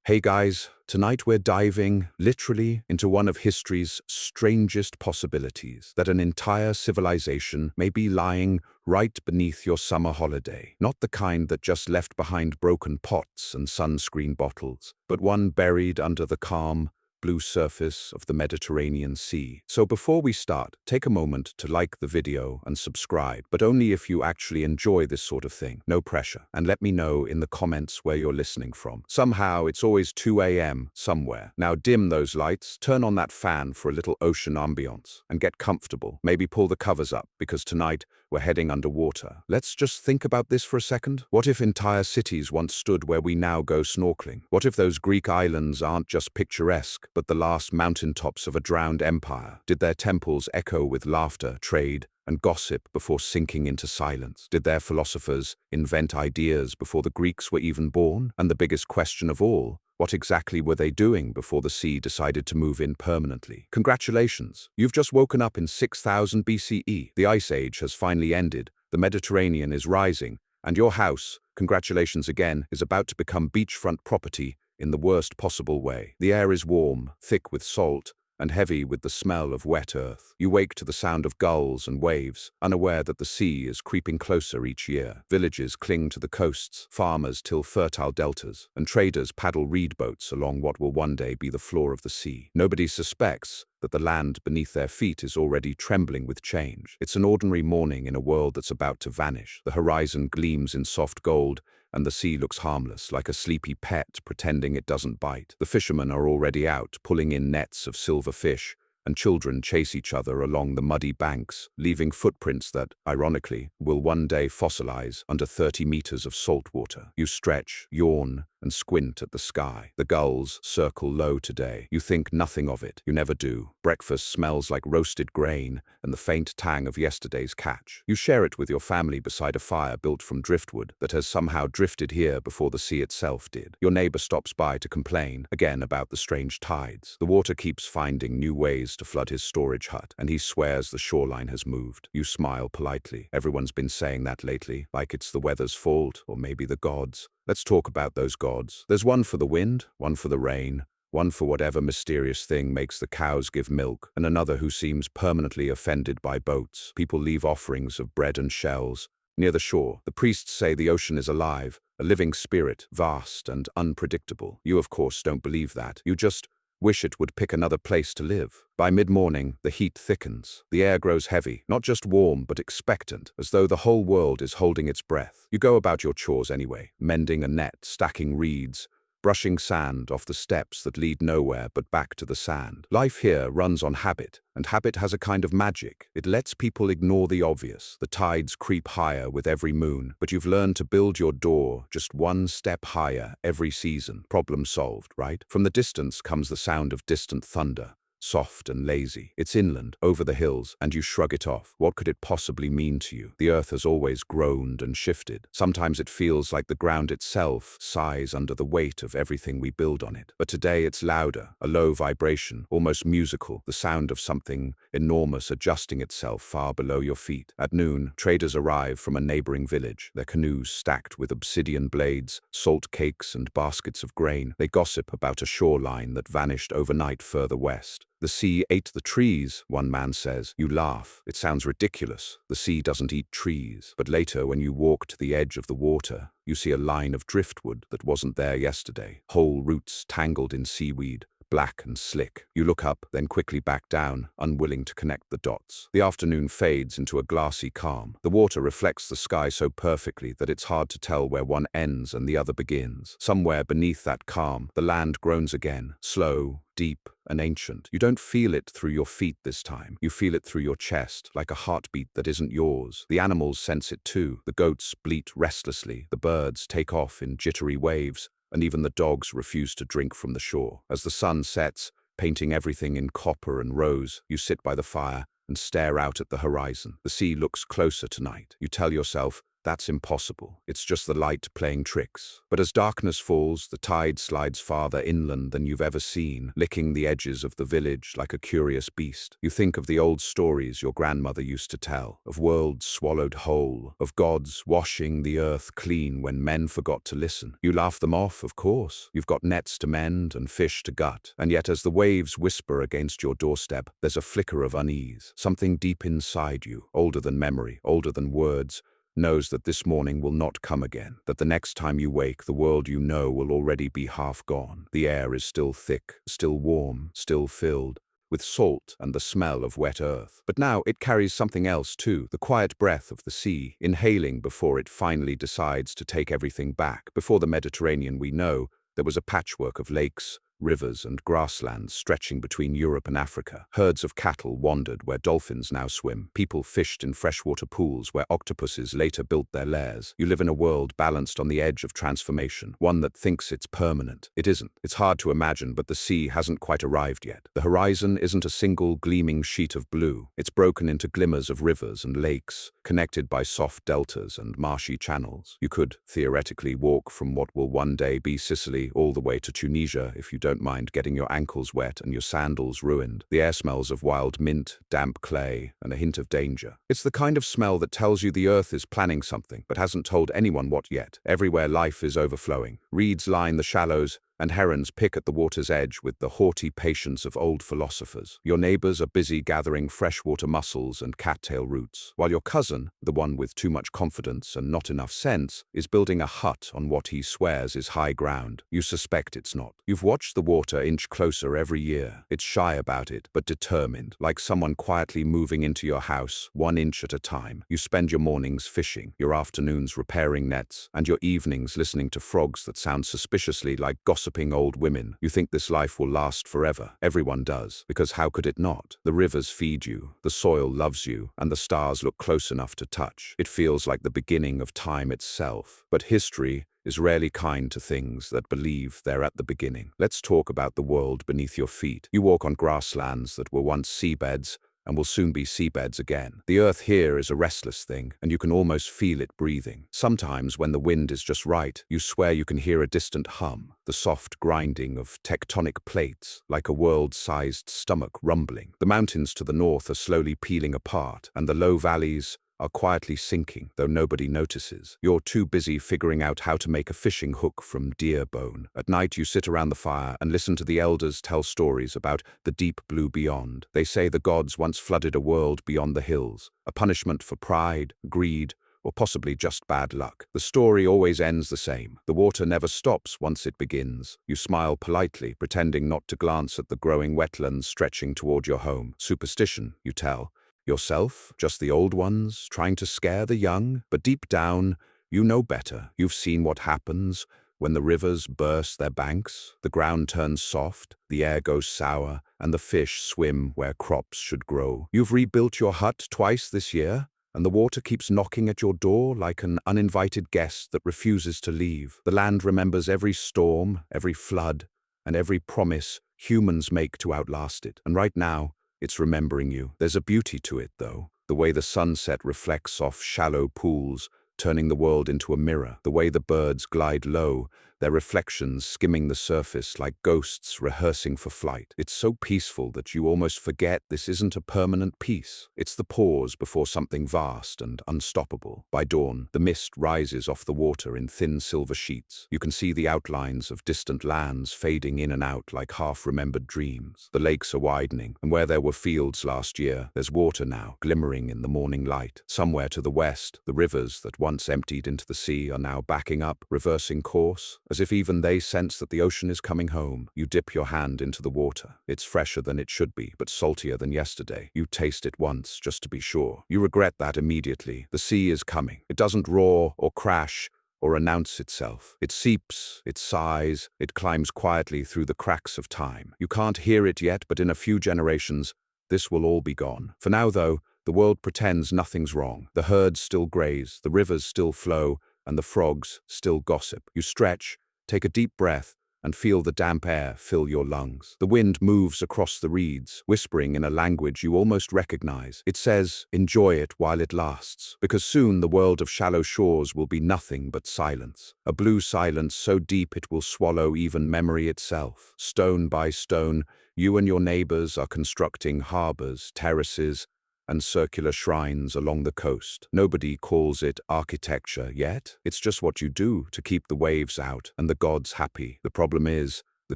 Hey guys, tonight we're diving, literally, into one of history's strangest possibilities, that an entire civilization may be lying right beneath your summer holiday. Not the kind that just left behind broken pots and sunscreen bottles, but one buried under the calm, blue surface of the Mediterranean Sea. So before we start, take a moment to like the video and subscribe, but only if you actually enjoy this sort of thing. No pressure. And let me know in the comments where you're listening from. Somehow it's always 2 a.m. somewhere. Now dim those lights, turn on that fan for a little ocean ambiance, and get comfortable. Maybe pull the covers up, because tonight we're heading underwater. Let's just think about this for a second. What if entire cities once stood where we now go snorkeling? What if those Greek islands aren't just picturesque, but the last mountaintops of a drowned empire? Did their temples echo with laughter, trade, and gossip before sinking into silence? Did their philosophers invent ideas before the Greeks were even born? And the biggest question of all, what exactly were they doing before the sea decided to move in permanently? Congratulations, you've just woken up in 6000 BCE. The Ice Age has finally ended, the Mediterranean is rising, and your house, congratulations again, is about to become beachfront property in the worst possible way. The air is warm, thick with salt, and heavy with the smell of wet earth. You wake to the sound of gulls and waves, unaware that the sea is creeping closer each year. Villages cling to the coasts, farmers till fertile deltas, and traders paddle reed boats along what will one day be the floor of the sea. Nobody suspects that the land beneath their feet is already trembling with change. It's an ordinary morning in a world that's about to vanish. The horizon gleams in soft gold, and the sea looks harmless, like a sleepy pet pretending it doesn't bite. The fishermen are already out, pulling in nets of silver fish, and children chase each other along the muddy banks, leaving footprints that, ironically, will one day fossilize under 30 meters of salt water. You stretch, yawn, and squint at the sky. The gulls circle low today. You think nothing of it. You never do. Breakfast smells like roasted grain and the faint tang of yesterday's catch. You share it with your family beside a fire built from driftwood that has somehow drifted here before the sea itself did. Your neighbor stops by to complain, again about the strange tides. The water keeps finding new ways to flood his storage hut, and he swears the shoreline has moved. You smile politely. Everyone's been saying that lately, like it's the weather's fault, or maybe the gods. Let's talk about those gods. There's one for the wind, one for the rain, one for whatever mysterious thing makes the cows give milk, and another who seems permanently offended by boats. People leave offerings of bread and shells near the shore. The priests say the ocean is alive, a living spirit, vast and unpredictable. You, of course, don't believe that. You just wish it would pick another place to live. By mid-morning, the heat thickens. The air grows heavy, not just warm, but expectant, as though the whole world is holding its breath. You go about your chores anyway, mending a net, stacking reeds, brushing sand off the steps that lead nowhere but back to the sand. Life here runs on habit, and habit has a kind of magic. It lets people ignore the obvious. The tides creep higher with every moon, but you've learned to build your door just one step higher every season. Problem solved, right? From the distance comes the sound of distant thunder. Soft and lazy. It's inland, over the hills, and you shrug it off. What could it possibly mean to you? The earth has always groaned and shifted. Sometimes it feels like the ground itself sighs under the weight of everything we build on it. But today it's louder, a low vibration, almost musical, the sound of something enormous adjusting itself far below your feet. At noon, traders arrive from a neighboring village, their canoes stacked with obsidian blades, salt cakes, and baskets of grain. They gossip about a shoreline that vanished overnight further west. The sea ate the trees, one man says. You laugh. It sounds ridiculous. The sea doesn't eat trees. But later, when you walk to the edge of the water, you see a line of driftwood that wasn't there yesterday. Whole roots tangled in seaweed, black and slick. You look up, then quickly back down, unwilling to connect the dots. The afternoon fades into a glassy calm. The water reflects the sky so perfectly that it's hard to tell where one ends and the other begins. Somewhere beneath that calm, the land groans again, slow, deep, and ancient. You don't feel it through your feet this time. You feel it through your chest, like a heartbeat that isn't yours. The animals sense it too. The goats bleat restlessly. The birds take off in jittery waves, and even the dogs refuse to drink from the shore. As the sun sets, painting everything in copper and rose, you sit by the fire and stare out at the horizon. The sea looks closer tonight. You tell yourself, That's impossible. It's just the light playing tricks. But as darkness falls, the tide slides farther inland than you've ever seen, licking the edges of the village like a curious beast. You think of the old stories your grandmother used to tell, of worlds swallowed whole, of gods washing the earth clean when men forgot to listen. You laugh them off, of course. You've got nets to mend and fish to gut. And yet as the waves whisper against your doorstep, there's a flicker of unease. Something deep inside you, older than memory, older than words, knows that this morning will not come again, that the next time you wake, the world you know will already be half gone. The air is still thick, still warm, still filled with salt and the smell of wet earth. But now it carries something else too, the quiet breath of the sea, inhaling before it finally decides to take everything back. Before the Mediterranean we know, there was a patchwork of lakes, rivers and grasslands stretching between Europe and Africa. Herds of cattle wandered where dolphins now swim. People fished in freshwater pools where octopuses later built their lairs. You live in a world balanced on the edge of transformation, one that thinks it's permanent. It isn't. It's hard to imagine, but the sea hasn't quite arrived yet. The horizon isn't a single gleaming sheet of blue. It's broken into glimmers of rivers and lakes, connected by soft deltas and marshy channels. You could, theoretically, walk from what will one day be Sicily all the way to Tunisia if you don't mind getting your ankles wet and your sandals ruined. The air smells of wild mint, damp clay, and a hint of danger. It's the kind of smell that tells you the earth is planning something, but hasn't told anyone what yet. Everywhere life is overflowing. Reeds line the shallows, and herons pick at the water's edge with the haughty patience of old philosophers. Your neighbors are busy gathering freshwater mussels and cattail roots, while your cousin, the one with too much confidence and not enough sense, is building a hut on what he swears is high ground. You suspect it's not. You've watched the water inch closer every year. It's shy about it, but determined, like someone quietly moving into your house, 1 inch at a time. You spend your mornings fishing, your afternoons repairing nets, and your evenings listening to frogs that sound suspiciously like gossiping old women. You think this life will last forever. Everyone does, because how could it not? The rivers feed you, the soil loves you, and the stars look close enough to touch. It feels like the beginning of time itself. But history is rarely kind to things that believe they're at the beginning. Let's talk about the world beneath your feet. You walk on grasslands that were once seabeds and will soon be seabeds again. The earth here is a restless thing, and you can almost feel it breathing. Sometimes, when the wind is just right, you swear you can hear a distant hum, the soft grinding of tectonic plates, like a world-sized stomach rumbling. The mountains to the north are slowly peeling apart, and the low valleys are quietly sinking, though nobody notices. You're too busy figuring out how to make a fishing hook from deer bone. At night you sit around the fire and listen to the elders tell stories about the deep blue beyond. They say the gods once flooded a world beyond the hills, a punishment for pride, greed, or possibly just bad luck. The story always ends the same. The water never stops once it begins. You smile politely, pretending not to glance at the growing wetlands stretching toward your home. Superstition, you tell. Yourself, just the old ones, trying to scare the young, but deep down, you know better. You've seen what happens when the rivers burst their banks. The ground turns soft, the air goes sour, and the fish swim where crops should grow. You've rebuilt your hut twice this year, and the water keeps knocking at your door like an uninvited guest that refuses to leave. The land remembers every storm, every flood, and every promise humans make to outlast it. And right now, it's remembering you. There's a beauty to it, though. The way the sunset reflects off shallow pools, turning the world into a mirror. The way the birds glide low, their reflections skimming the surface like ghosts rehearsing for flight. It's so peaceful that you almost forget this isn't a permanent peace. It's the pause before something vast and unstoppable. By dawn, the mist rises off the water in thin silver sheets. You can see the outlines of distant lands fading in and out like half-remembered dreams. The lakes are widening, and where there were fields last year, there's water now, glimmering in the morning light. Somewhere to the west, the rivers that once emptied into the sea are now backing up, reversing course, as if even they sense that the ocean is coming home. You dip your hand into the water. It's fresher than it should be, but saltier than yesterday. You taste it once, just to be sure. You regret that immediately. The sea is coming. It doesn't roar or crash or announce itself. It seeps, it sighs, it climbs quietly through the cracks of time. You can't hear it yet, but in a few generations, this will all be gone. For now, though, the world pretends nothing's wrong. The herds still graze, the rivers still flow, and the frogs still gossip. You stretch, take a deep breath, and feel the damp air fill your lungs. The wind moves across the reeds, whispering in a language you almost recognize. It says, enjoy it while it lasts, because soon the world of shallow shores will be nothing but silence. A blue silence so deep it will swallow even memory itself. Stone by stone, you and your neighbors are constructing harbors, terraces, and circular shrines along the coast. Nobody calls it architecture yet. It's just what you do to keep the waves out and the gods happy. The problem is, the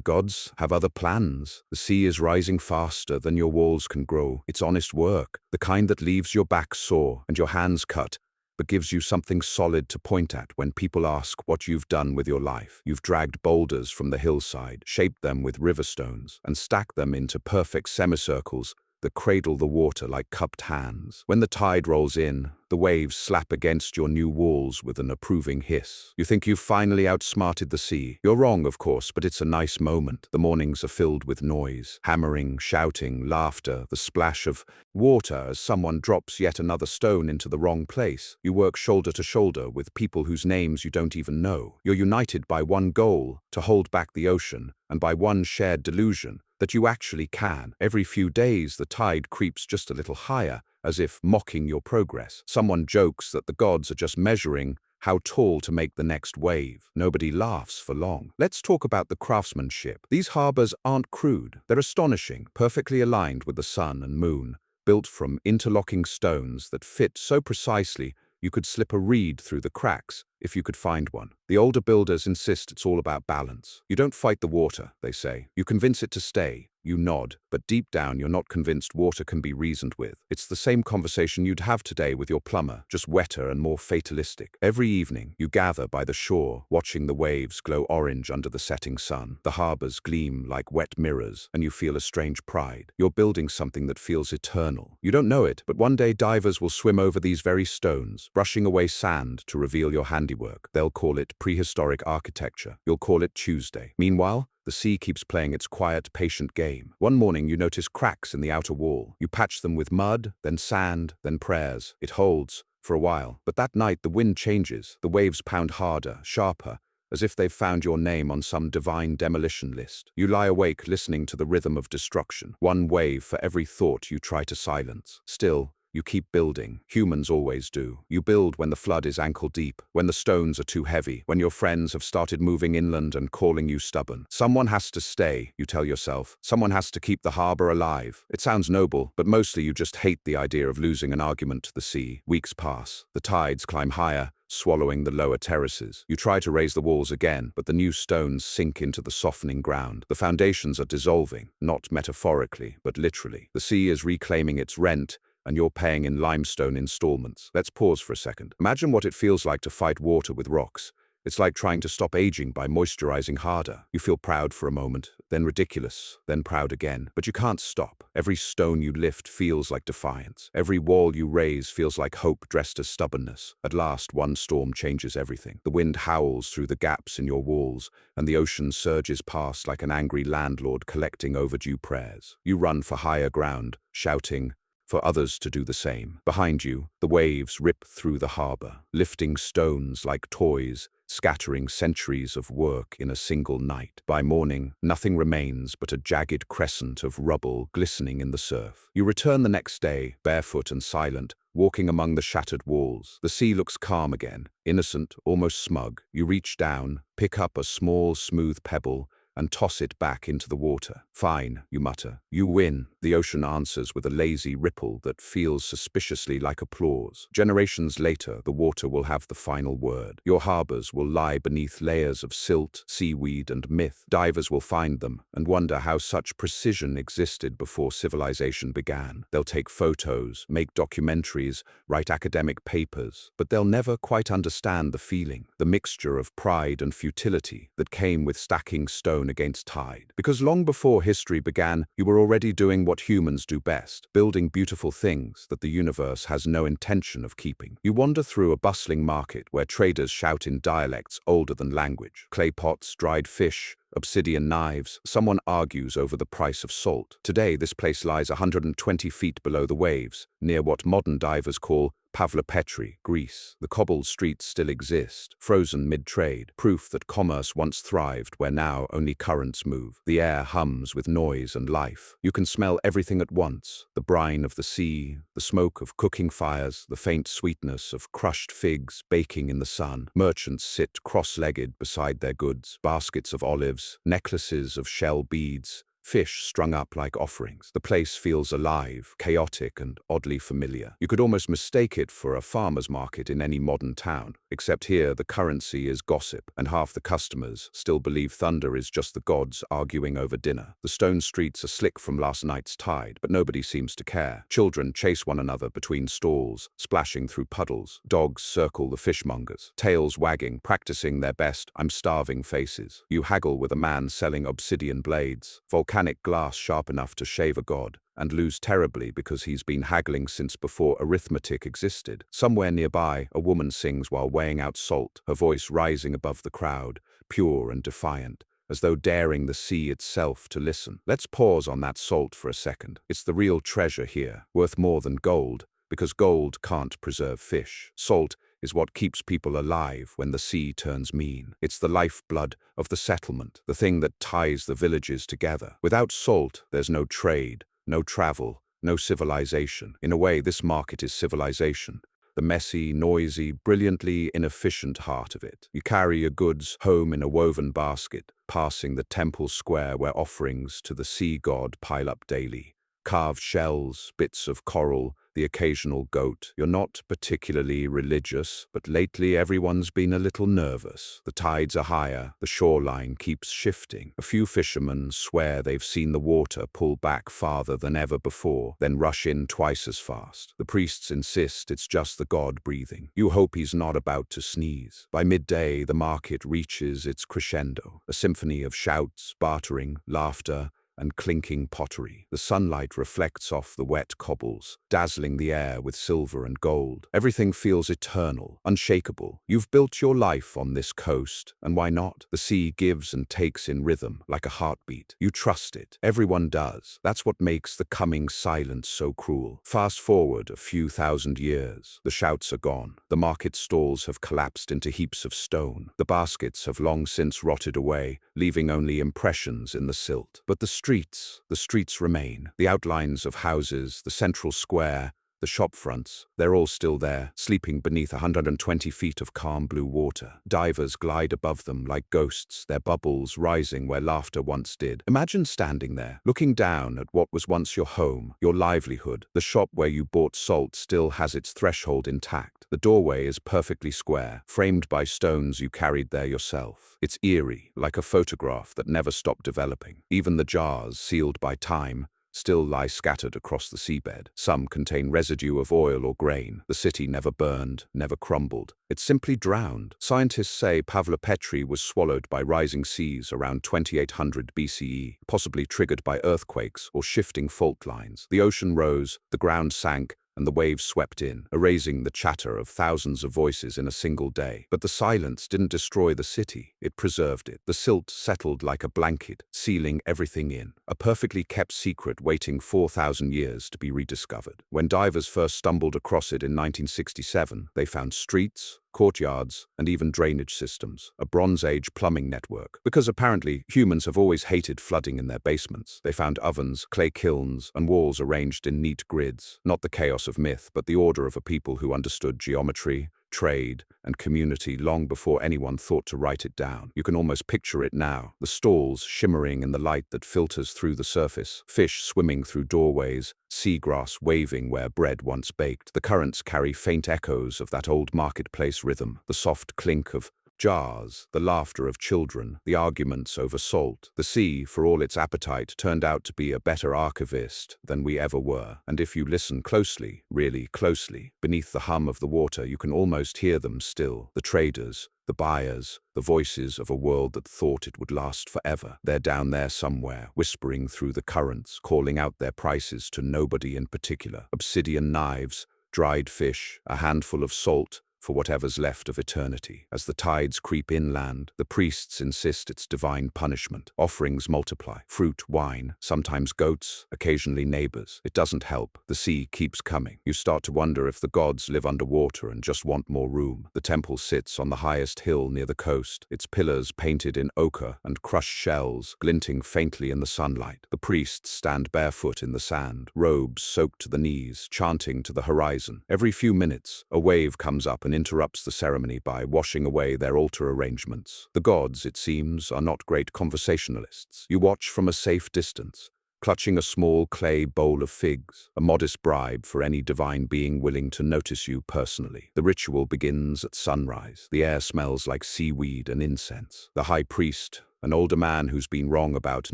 gods have other plans. The sea is rising faster than your walls can grow. It's honest work, the kind that leaves your back sore and your hands cut, but gives you something solid to point at when people ask what you've done with your life. You've dragged boulders from the hillside, shaped them with river stones, and stacked them into perfect semicircles that cradle the water like cupped hands. When the tide rolls in, the waves slap against your new walls with an approving hiss. You think you've finally outsmarted the sea. You're wrong, of course, but it's a nice moment. The mornings are filled with noise, hammering, shouting, laughter, the splash of water as someone drops yet another stone into the wrong place. You work shoulder to shoulder with people whose names you don't even know. You're united by one goal, to hold back the ocean, and by one shared delusion, that you actually can. Every few days, the tide creeps just a little higher, as if mocking your progress. Someone jokes that the gods are just measuring how tall to make the next wave. Nobody laughs for long. Let's talk about the craftsmanship. These harbors aren't crude. They're astonishing, perfectly aligned with the sun and moon, built from interlocking stones that fit so precisely you could slip a reed through the cracks if you could find one. The older builders insist it's all about balance. You don't fight the water, they say. You convince it to stay. You nod, but deep down you're not convinced water can be reasoned with. It's the same conversation you'd have today with your plumber, just wetter and more fatalistic. Every evening, you gather by the shore, watching the waves glow orange under the setting sun. The harbors gleam like wet mirrors, and you feel a strange pride. You're building something that feels eternal. You don't know it, but one day divers will swim over these very stones, brushing away sand to reveal your handiwork. They'll call it prehistoric architecture. You'll call it Tuesday. Meanwhile, the sea keeps playing its quiet, patient game. One morning, you notice cracks in the outer wall. You patch them with mud, then sand, then prayers. It holds for a while. But that night, the wind changes. The waves pound harder, sharper, as if they've found your name on some divine demolition list. You lie awake listening to the rhythm of destruction. One wave for every thought you try to silence. Still, you keep building. Humans always do. You build when the flood is ankle deep, when the stones are too heavy, when your friends have started moving inland and calling you stubborn. Someone has to stay, you tell yourself. Someone has to keep the harbor alive. It sounds noble, but mostly you just hate the idea of losing an argument to the sea. Weeks pass. The tides climb higher, swallowing the lower terraces. You try to raise the walls again, but the new stones sink into the softening ground. The foundations are dissolving, not metaphorically, but literally. The sea is reclaiming its rent, and you're paying in limestone installments. Let's pause for a second. Imagine what it feels like to fight water with rocks. It's like trying to stop aging by moisturizing harder. You feel proud for a moment, then ridiculous, then proud again. But you can't stop. Every stone you lift feels like defiance. Every wall you raise feels like hope dressed as stubbornness. At last, one storm changes everything. The wind howls through the gaps in your walls, and the ocean surges past like an angry landlord collecting overdue prayers. You run for higher ground, shouting, for others to do the same. Behind you, the waves rip through the harbor, lifting stones like toys, scattering centuries of work in a single night. By morning, nothing remains but a jagged crescent of rubble glistening in the surf. You return the next day, barefoot and silent, walking among the shattered walls. The sea looks calm again, innocent, almost smug. You reach down, pick up a small, smooth pebble, and toss it back into the water. Fine, you mutter. You win. The ocean answers with a lazy ripple that feels suspiciously like applause. Generations later, the water will have the final word. Your harbors will lie beneath layers of silt, seaweed, and myth. Divers will find them and wonder how such precision existed before civilization began. They'll take photos, make documentaries, write academic papers, but they'll never quite understand the feeling, the mixture of pride and futility that came with stacking stone against tide. Because long before history began, you were already doing what humans do best, building beautiful things that the universe has no intention of keeping. You wander through a bustling market where traders shout in dialects older than language. Clay pots, dried fish, obsidian knives. Someone argues over the price of salt. Today, this place lies 120 feet below the waves, near what modern divers call Pavlopetri, Greece. The cobbled streets still exist, frozen mid-trade, proof that commerce once thrived where now only currents move. The air hums with noise and life. You can smell everything at once: the brine of the sea, the smoke of cooking fires, the faint sweetness of crushed figs baking in the sun. Merchants sit cross-legged beside their goods, baskets of olives, necklaces of shell beads, fish strung up like offerings. The place feels alive, chaotic, and oddly familiar. You could almost mistake it for a farmer's market in any modern town, except here the currency is gossip, and half the customers still believe thunder is just the gods arguing over dinner. The stone streets are slick from last night's tide, but nobody seems to care. Children chase one another between stalls, splashing through puddles. Dogs circle the fishmongers, tails wagging, practicing their best "I'm starving" faces. You haggle with a man selling obsidian blades, volcanic glass sharp enough to shave a god, and lose terribly because he's been haggling since before arithmetic existed. Somewhere nearby, a woman sings while weighing out salt, her voice rising above the crowd, pure and defiant, as though daring the sea itself to listen. Let's pause on that salt for a second. It's the real treasure here, worth more than gold, because gold can't preserve fish. Salt is what keeps people alive when the sea turns mean. It's the lifeblood of the settlement, the thing that ties the villages together. Without salt, there's no trade, no travel, no civilization. In a way, this market is civilization. The messy, noisy, brilliantly inefficient heart of it. You carry your goods home in a woven basket, passing the temple square where offerings to the sea god pile up daily. Carved shells, bits of coral, the occasional goat. You're not particularly religious, but lately everyone's been a little nervous. The tides are higher, the shoreline keeps shifting. A few fishermen swear they've seen the water pull back farther than ever before, then rush in twice as fast. The priests insist it's just the god breathing. You hope he's not about to sneeze. By midday, the market reaches its crescendo, a symphony of shouts, bartering, laughter, and clinking pottery. The sunlight reflects off the wet cobbles, dazzling the air with silver and gold. Everything feels eternal, unshakable. You've built your life on this coast, and why not? The sea gives and takes in rhythm, like a heartbeat. You trust it. Everyone does. That's what makes the coming silence so cruel. Fast forward a few thousand years. The shouts are gone. The market stalls have collapsed into heaps of stone. The baskets have long since rotted away, leaving only impressions in the silt. But the streets remain. The outlines of houses, the central square, the shop fronts, they're all still there, sleeping beneath 120 feet of calm blue water. Divers glide above them like ghosts, their bubbles rising where laughter once did. Imagine standing there, looking down at what was once your home, your livelihood. The shop where you bought salt still has its threshold intact. The doorway is perfectly square, framed by stones you carried there yourself. It's eerie, like a photograph that never stopped developing. Even the jars, sealed by time, still lie scattered across the seabed. Some contain residue of oil or grain. The city never burned, never crumbled. It simply drowned. Scientists say Pavlopetri was swallowed by rising seas around 2800 BCE, possibly triggered by earthquakes or shifting fault lines. The ocean rose, the ground sank, and the waves swept in, erasing the chatter of thousands of voices in a single day. But the silence didn't destroy the city, it preserved it. The silt settled like a blanket, sealing everything in, a perfectly kept secret waiting 4,000 years to be rediscovered. When divers first stumbled across it in 1967, they found streets, courtyards, and even drainage systems, a Bronze Age plumbing network. Because apparently humans have always hated flooding in their basements. They found ovens, clay kilns, and walls arranged in neat grids. Not the chaos of myth, but the order of a people who understood geometry, trade, and community long before anyone thought to write it down. You can almost picture it now, the stalls shimmering in the light that filters through the surface, fish swimming through doorways, seagrass waving where bread once baked. The currents carry faint echoes of that old marketplace rhythm, the soft clink of jars, the laughter of children, the arguments over salt. The sea, for all its appetite, turned out to be a better archivist than we ever were. And if you listen closely, really closely, beneath the hum of the water, you can almost hear them still. The traders, the buyers, the voices of a world that thought it would last forever. They're down there somewhere, whispering through the currents, calling out their prices to nobody in particular. Obsidian knives, dried fish, a handful of salt, for whatever's left of eternity. As the tides creep inland, the priests insist it's divine punishment. Offerings multiply. Fruit, wine, sometimes goats, occasionally neighbors. It doesn't help. The sea keeps coming. You start to wonder if the gods live underwater and just want more room. The temple sits on the highest hill near the coast, its pillars painted in ochre and crushed shells glinting faintly in the sunlight. The priests stand barefoot in the sand, robes soaked to the knees, chanting to the horizon. Every few minutes, a wave comes up and interrupts the ceremony by washing away their altar arrangements. The gods, it seems, are not great conversationalists. You watch from a safe distance, clutching a small clay bowl of figs, a modest bribe for any divine being willing to notice you personally. The ritual begins at sunrise. The air smells like seaweed and incense. The high priest, an older man who's been wrong about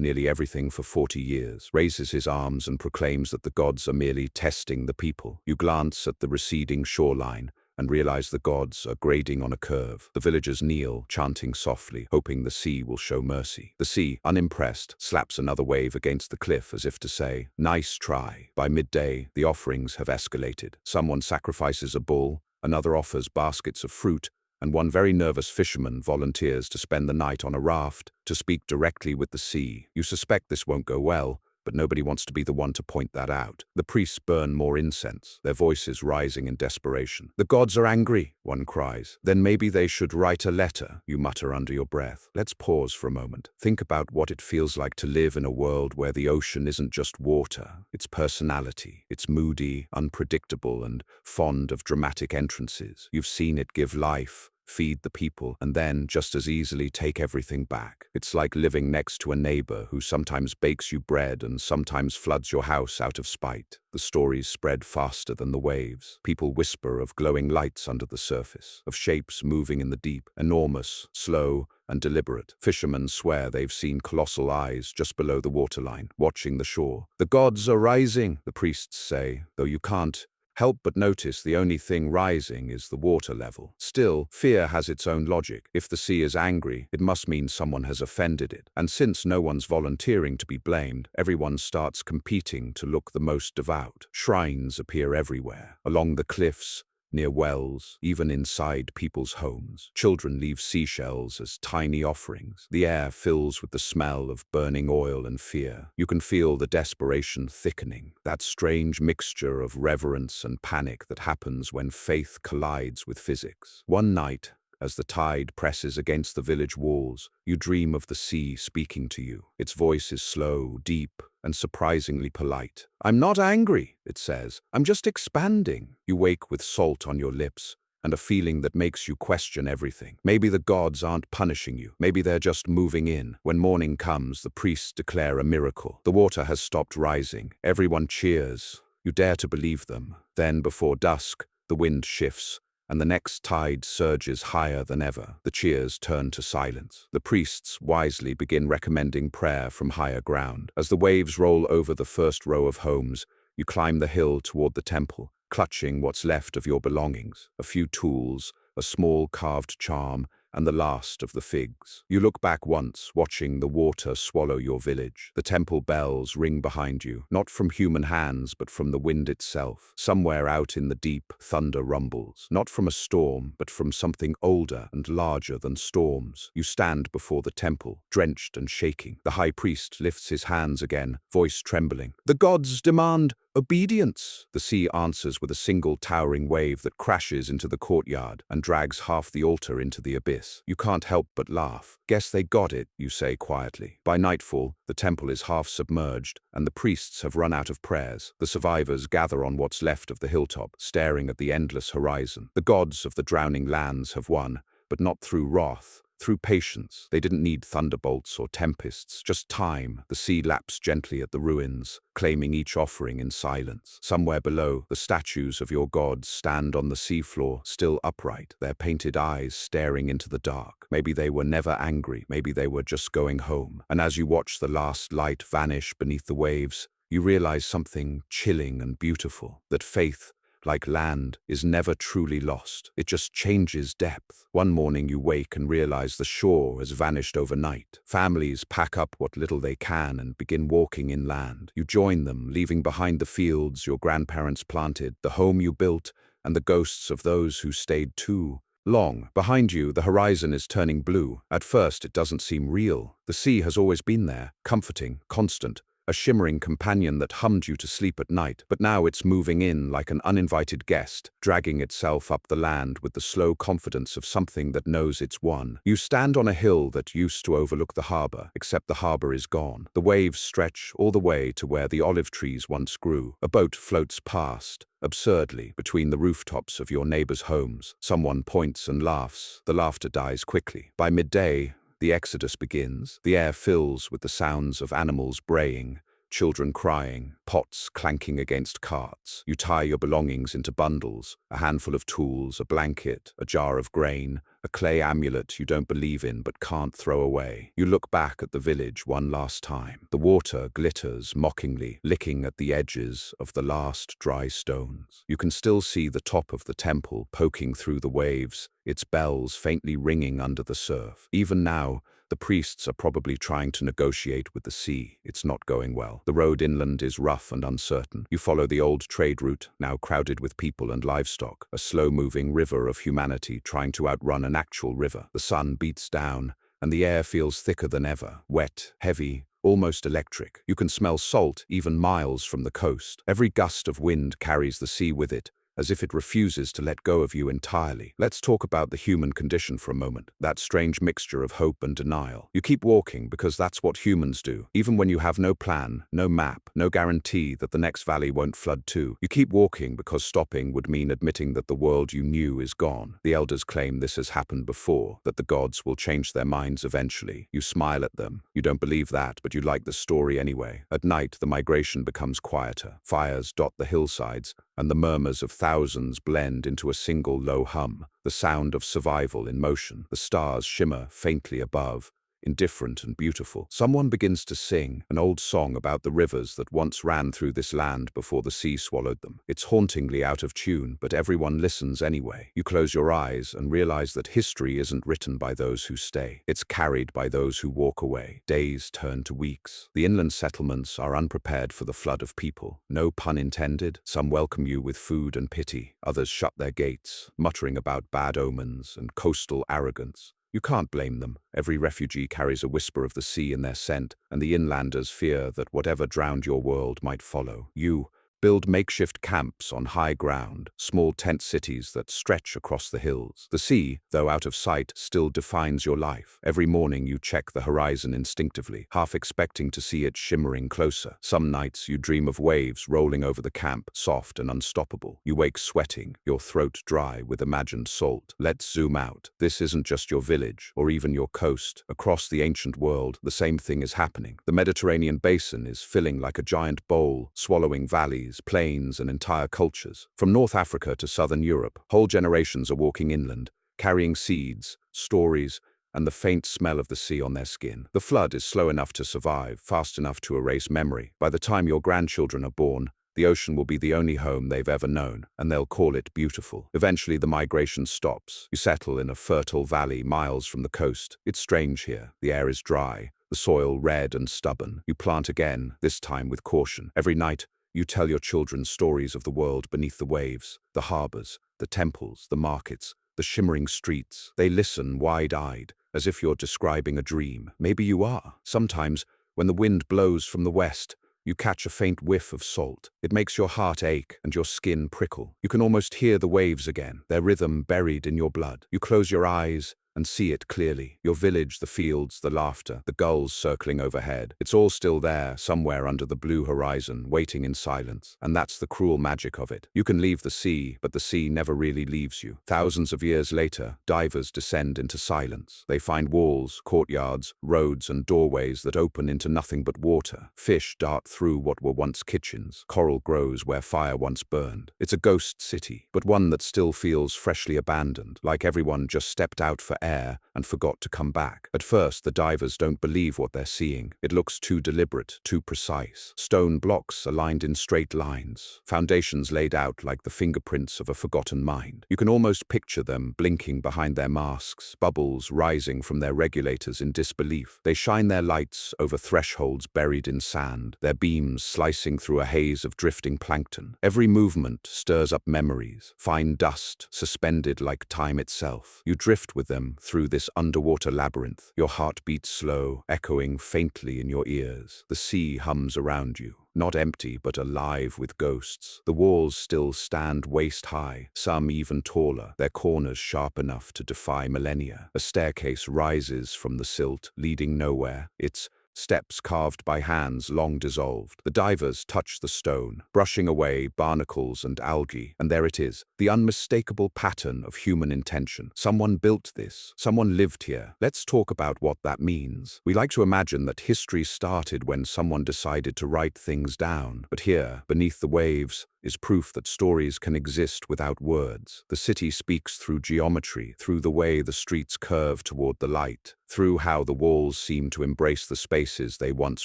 nearly everything for 40 years, raises his arms and proclaims that the gods are merely testing the people. You glance at the receding shoreline and realize the gods are grading on a curve. The villagers kneel, chanting softly, hoping the sea will show mercy. The sea, unimpressed, slaps another wave against the cliff as if to say, "Nice try." By midday, the offerings have escalated. Someone sacrifices a bull, another offers baskets of fruit, and one very nervous fisherman volunteers to spend the night on a raft to speak directly with the sea. You suspect this won't go well, but nobody wants to be the one to point that out. The priests burn more incense, their voices rising in desperation. "The gods are angry," one cries. "Then maybe they should write a letter," you mutter under your breath. Let's pause for a moment. Think about what it feels like to live in a world where the ocean isn't just water, it's personality. It's moody, unpredictable, and fond of dramatic entrances. You've seen it give life, feed the people, and then just as easily take everything back. It's like living next to a neighbor who sometimes bakes you bread and sometimes floods your house out of spite. The stories spread faster than the waves. People whisper of glowing lights under the surface, of shapes moving in the deep, enormous, slow, and deliberate. Fishermen swear they've seen colossal eyes just below the waterline, watching the shore. "The gods are rising," the priests say, though you can't help but notice the only thing rising is the water level. Still, fear has its own logic. If the sea is angry, it must mean someone has offended it. And since no one's volunteering to be blamed, everyone starts competing to look the most devout. Shrines appear everywhere, along the cliffs, near wells, even inside people's homes. Children leave seashells as tiny offerings. The air fills with the smell of burning oil and fear. You can feel the desperation thickening, that strange mixture of reverence and panic that happens when faith collides with physics. One night, as the tide presses against the village walls, you dream of the sea speaking to you. Its voice is slow, deep, and surprisingly polite. "I'm not angry," it says. "I'm just expanding." You wake with salt on your lips and a feeling that makes you question everything. Maybe the gods aren't punishing you. Maybe they're just moving in. When morning comes, the priests declare a miracle. The water has stopped rising. Everyone cheers. You dare to believe them. Then, before dusk, the wind shifts, and the next tide surges higher than ever. The cheers turn to silence. The priests wisely begin recommending prayer from higher ground. As the waves roll over the first row of homes, you climb the hill toward the temple, clutching what's left of your belongings, a few tools, a small carved charm, and the last of the figs. You look back once, watching the water swallow your village. The temple bells ring behind you, not from human hands, but from the wind itself. Somewhere out in the deep, thunder rumbles, not from a storm, but from something older and larger than storms. You stand before the temple, drenched and shaking. The high priest lifts his hands again, voice trembling. "The gods demand obedience." The sea answers with a single towering wave that crashes into the courtyard and drags half the altar into the abyss. You can't help but laugh. "Guess they got it," you say quietly. By nightfall, the temple is half submerged, and the priests have run out of prayers. The survivors gather on what's left of the hilltop, staring at the endless horizon. The gods of the drowning lands have won, but not through wrath. Through patience. They didn't need thunderbolts or tempests, just time. The sea laps gently at the ruins, claiming each offering in silence. Somewhere below, the statues of your gods stand on the seafloor, still upright, their painted eyes staring into the dark. Maybe they were never angry, maybe they were just going home. And as you watch the last light vanish beneath the waves, you realize something chilling and beautiful, that faith, like land, is never truly lost. It just changes depth. One morning you wake and realize the shore has vanished overnight. Families pack up what little they can and begin walking inland. You join them, leaving behind the fields your grandparents planted, the home you built, and the ghosts of those who stayed too long. Behind you, the horizon is turning blue. At first, it doesn't seem real. The sea has always been there, comforting, constant, a shimmering companion that hummed you to sleep at night. But now it's moving in like an uninvited guest, dragging itself up the land with the slow confidence of something that knows it's won. You stand on a hill that used to overlook the harbor, except the harbor is gone. The waves stretch all the way to where the olive trees once grew. A boat floats past, absurdly, between the rooftops of your neighbors' homes. Someone points and laughs. The laughter dies quickly. By midday, the exodus begins. The air fills with the sounds of animals braying, children crying, pots clanking against carts. You tie your belongings into bundles, a handful of tools, a blanket, a jar of grain, a clay amulet you don't believe in but can't throw away. You look back at the village one last time. The water glitters mockingly, licking at the edges of the last dry stones. You can still see the top of the temple poking through the waves, its bells faintly ringing under the surf. Even now, the priests are probably trying to negotiate with the sea. It's not going well. The road inland is rough and uncertain. You follow the old trade route, now crowded with people and livestock, a slow-moving river of humanity trying to outrun an actual river. The sun beats down, and the air feels thicker than ever, wet, heavy, almost electric. You can smell salt even miles from the coast. Every gust of wind carries the sea with it, as if it refuses to let go of you entirely. Let's talk about the human condition for a moment, that strange mixture of hope and denial. You keep walking because that's what humans do, even when you have no plan, no map, no guarantee that the next valley won't flood too. You keep walking because stopping would mean admitting that the world you knew is gone. The elders claim this has happened before, that the gods will change their minds eventually. You smile at them. You don't believe that, but you like the story anyway. At night, the migration becomes quieter. Fires dot the hillsides, and the murmurs of thousands blend into a single low hum, the sound of survival in motion. The stars shimmer faintly above, indifferent and beautiful. Someone begins to sing an old song about the rivers that once ran through this land before the sea swallowed them. It's hauntingly out of tune, but everyone listens anyway. You close your eyes and realize that history isn't written by those who stay. It's carried by those who walk away. Days turn to weeks. The inland settlements are unprepared for the flood of people. No pun intended. Some welcome you with food and pity. Others shut their gates, muttering about bad omens and coastal arrogance. You can't blame them. Every refugee carries a whisper of the sea in their scent, and the inlanders fear that whatever drowned your world might follow. You build makeshift camps on high ground, small tent cities that stretch across the hills. The sea, though out of sight, still defines your life. Every morning you check the horizon instinctively, half expecting to see it shimmering closer. Some nights you dream of waves rolling over the camp, soft and unstoppable. You wake sweating, your throat dry with imagined salt. Let's zoom out. This isn't just your village, or even your coast. Across the ancient world, the same thing is happening. The Mediterranean basin is filling like a giant bowl, swallowing valleys, plains, and entire cultures. From North Africa to Southern Europe, whole generations are walking inland, carrying seeds, stories, and the faint smell of the sea on their skin. The flood is slow enough to survive, fast enough to erase memory. By the time your grandchildren are born, the ocean will be the only home they've ever known, and they'll call it beautiful. Eventually, the migration stops. You settle in a fertile valley miles from the coast. It's strange here. The air is dry, the soil red and stubborn. You plant again, this time with caution. Every night, you tell your children stories of the world beneath the waves, the harbors, the temples, the markets, the shimmering streets. They listen wide-eyed, as if you're describing a dream. Maybe you are. Sometimes, when the wind blows from the west, you catch a faint whiff of salt. It makes your heart ache and your skin prickle. You can almost hear the waves again, their rhythm buried in your blood. You close your eyes and see it clearly. Your village, the fields, the laughter, the gulls circling overhead. It's all still there, somewhere under the blue horizon, waiting in silence. And that's the cruel magic of it. You can leave the sea, but the sea never really leaves you. Thousands of years later, divers descend into silence. They find walls, courtyards, roads, and doorways that open into nothing but water. Fish dart through what were once kitchens. Coral grows where fire once burned. It's a ghost city, but one that still feels freshly abandoned, like everyone just stepped out forever air and forgot to come back. At first, the divers don't believe what they're seeing. It looks too deliberate, too precise. Stone blocks aligned in straight lines, foundations laid out like the fingerprints of a forgotten mind. You can almost picture them blinking behind their masks, bubbles rising from their regulators in disbelief. They shine their lights over thresholds buried in sand, their beams slicing through a haze of drifting plankton. Every movement stirs up memories, fine dust suspended like time itself. You drift with them through this underwater labyrinth, your heart beats slow, echoing faintly in your ears. The sea hums around you, not empty but alive with ghosts. The walls still stand waist-high, some even taller, their corners sharp enough to defy millennia. A staircase rises from the silt, leading nowhere, its steps carved by hands long dissolved. The divers touch the stone, brushing away barnacles and algae, and there it is, the unmistakable pattern of human intention. Someone built this. Someone lived here. Let's talk about what that means. We like to imagine that history started when someone decided to write things down. But here, beneath the waves, is proof that stories can exist without words. The city speaks through geometry, through the way the streets curve toward the light, through how the walls seem to embrace the spaces they once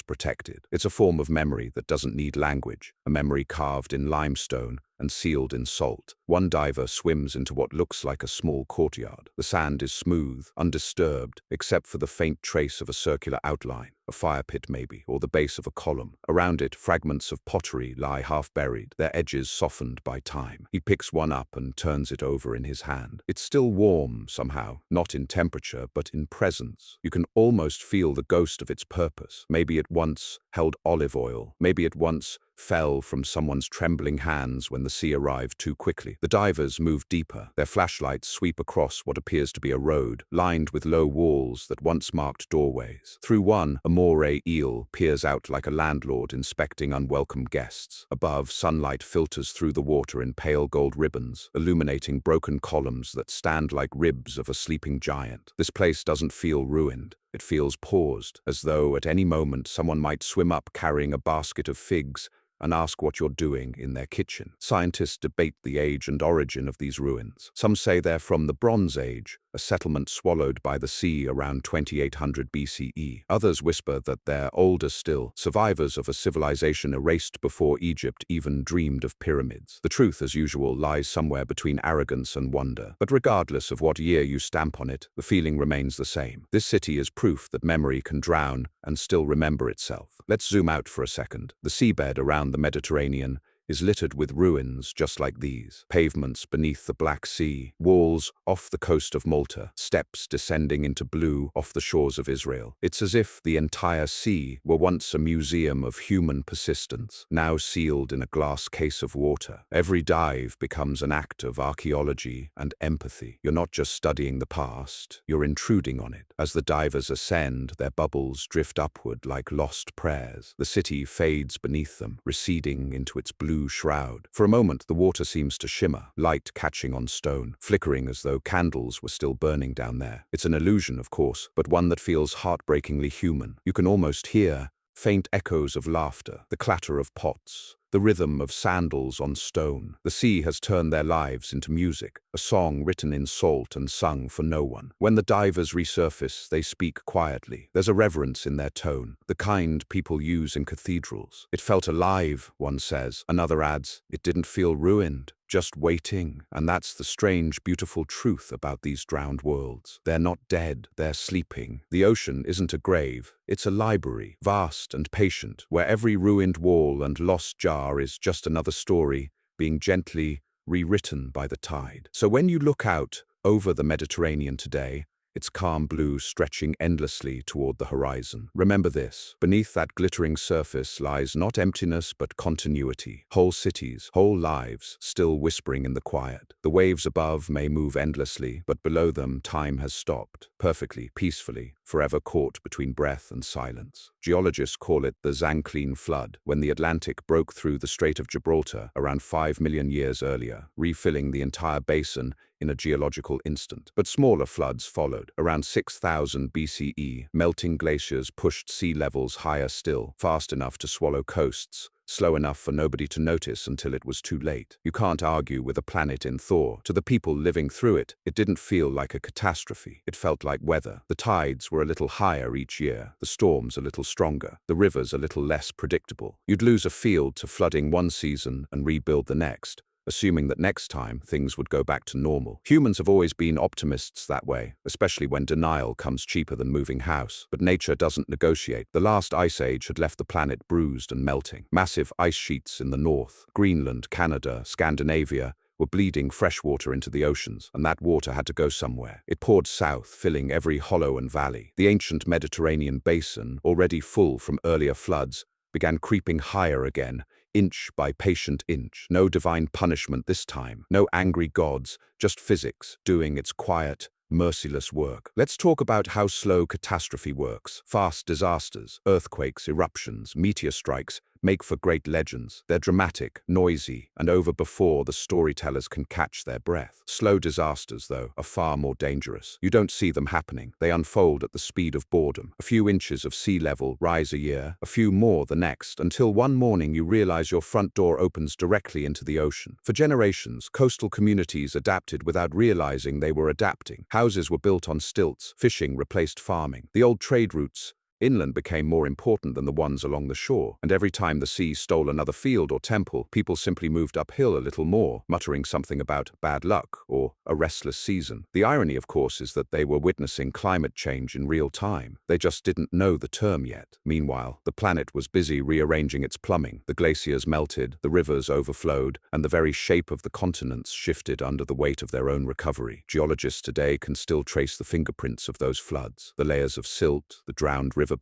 protected. It's a form of memory that doesn't need language, a memory carved in limestone and sealed in salt. One diver swims into what looks like a small courtyard. The sand is smooth, undisturbed, except for the faint trace of a circular outline, a fire pit maybe, or the base of a column. Around it, fragments of pottery lie half-buried, their edges softened by time. He picks one up and turns it over in his hand. It's still warm, somehow, not in temperature, but in presence. You can almost feel the ghost of its purpose. Maybe it once held olive oil. Maybe it once fell from someone's trembling hands when the sea arrived too quickly. The divers move deeper. Their flashlights sweep across what appears to be a road, lined with low walls that once marked doorways. Through one, a moray eel peers out like a landlord inspecting unwelcome guests. Above, sunlight filters through the water in pale gold ribbons, illuminating broken columns that stand like ribs of a sleeping giant. This place doesn't feel ruined. It feels paused, as though at any moment someone might swim up carrying a basket of figs and ask what you're doing in their kitchen. Scientists debate the age and origin of these ruins. Some say they're from the Bronze Age, a settlement swallowed by the sea around 2800 BCE. Others whisper that they're older still, survivors of a civilization erased before Egypt even dreamed of pyramids. The truth, as usual, lies somewhere between arrogance and wonder. But regardless of what year you stamp on it, the feeling remains the same. This city is proof that memory can drown and still remember itself. Let's zoom out for a second. The seabed around the Mediterranean is littered with ruins just like these. Pavements beneath the Black Sea, walls off the coast of Malta, steps descending into blue off the shores of Israel. It's as if the entire sea were once a museum of human persistence, now sealed in a glass case of water. Every dive becomes an act of archaeology and empathy. You're not just studying the past, you're intruding on it. As the divers ascend, their bubbles drift upward like lost prayers. The city fades beneath them, receding into its blue shroud. For a moment, the water seems to shimmer, light catching on stone, flickering as though candles were still burning down there. It's an illusion, of course, but one that feels heartbreakingly human. You can almost hear faint echoes of laughter, the clatter of pots, the rhythm of sandals on stone. The sea has turned their lives into music, a song written in salt and sung for no one. When the divers resurface, they speak quietly. There's a reverence in their tone, the kind people use in cathedrals. It felt alive, one says. Another adds, it didn't feel ruined, just waiting. And that's the strange, beautiful truth about these drowned worlds. They're not dead, they're sleeping. The ocean isn't a grave, it's a library, vast and patient, where every ruined wall and lost jar is just another story being gently rewritten by the tide. So when you look out over the Mediterranean today, its calm blue stretching endlessly toward the horizon. Remember this, beneath that glittering surface lies not emptiness but continuity. Whole cities, whole lives, still whispering in the quiet. The waves above may move endlessly, but below them time has stopped, perfectly, peacefully, forever caught between breath and silence. Geologists call it the Zanclean Flood, when the Atlantic broke through the Strait of Gibraltar around 5 million years earlier, refilling the entire basin in a geological instant. But smaller floods followed. Around 6000 BCE, melting glaciers pushed sea levels higher still, fast enough to swallow coasts, slow enough for nobody to notice until it was too late. You can't argue with a planet in thaw. To the people living through it, it didn't feel like a catastrophe. It felt like weather. The tides were a little higher each year, the storms a little stronger, the rivers a little less predictable. You'd lose a field to flooding one season and rebuild the next, assuming that next time things would go back to normal. Humans have always been optimists that way, especially when denial comes cheaper than moving house. But nature doesn't negotiate. The last ice age had left the planet bruised and melting. Massive ice sheets in the north, Greenland, Canada, Scandinavia, were bleeding fresh water into the oceans, and that water had to go somewhere. It poured south, filling every hollow and valley. The ancient Mediterranean basin, already full from earlier floods, began creeping higher again, inch by patient inch. No divine punishment this time, no angry gods, just physics doing its quiet, merciless work. Let's talk about how slow catastrophe works. Fast disasters, earthquakes, eruptions, meteor strikes make for great legends. They're dramatic, noisy, and over before the storytellers can catch their breath. Slow disasters, though, are far more dangerous. You don't see them happening. They unfold at the speed of boredom. A few inches of sea level rise a year, a few more the next, until one morning you realize your front door opens directly into the ocean. For generations, coastal communities adapted without realizing they were adapting. Houses were built on stilts, fishing replaced farming. The old trade routes inland became more important than the ones along the shore, and every time the sea stole another field or temple, people simply moved uphill a little more, muttering something about bad luck or a restless season. The irony, of course, is that they were witnessing climate change in real time. They just didn't know the term yet. Meanwhile, the planet was busy rearranging its plumbing. The glaciers melted, the rivers overflowed, and the very shape of the continents shifted under the weight of their own recovery. Geologists today can still trace the fingerprints of those floods, the layers of silt, the drowned riverbeds,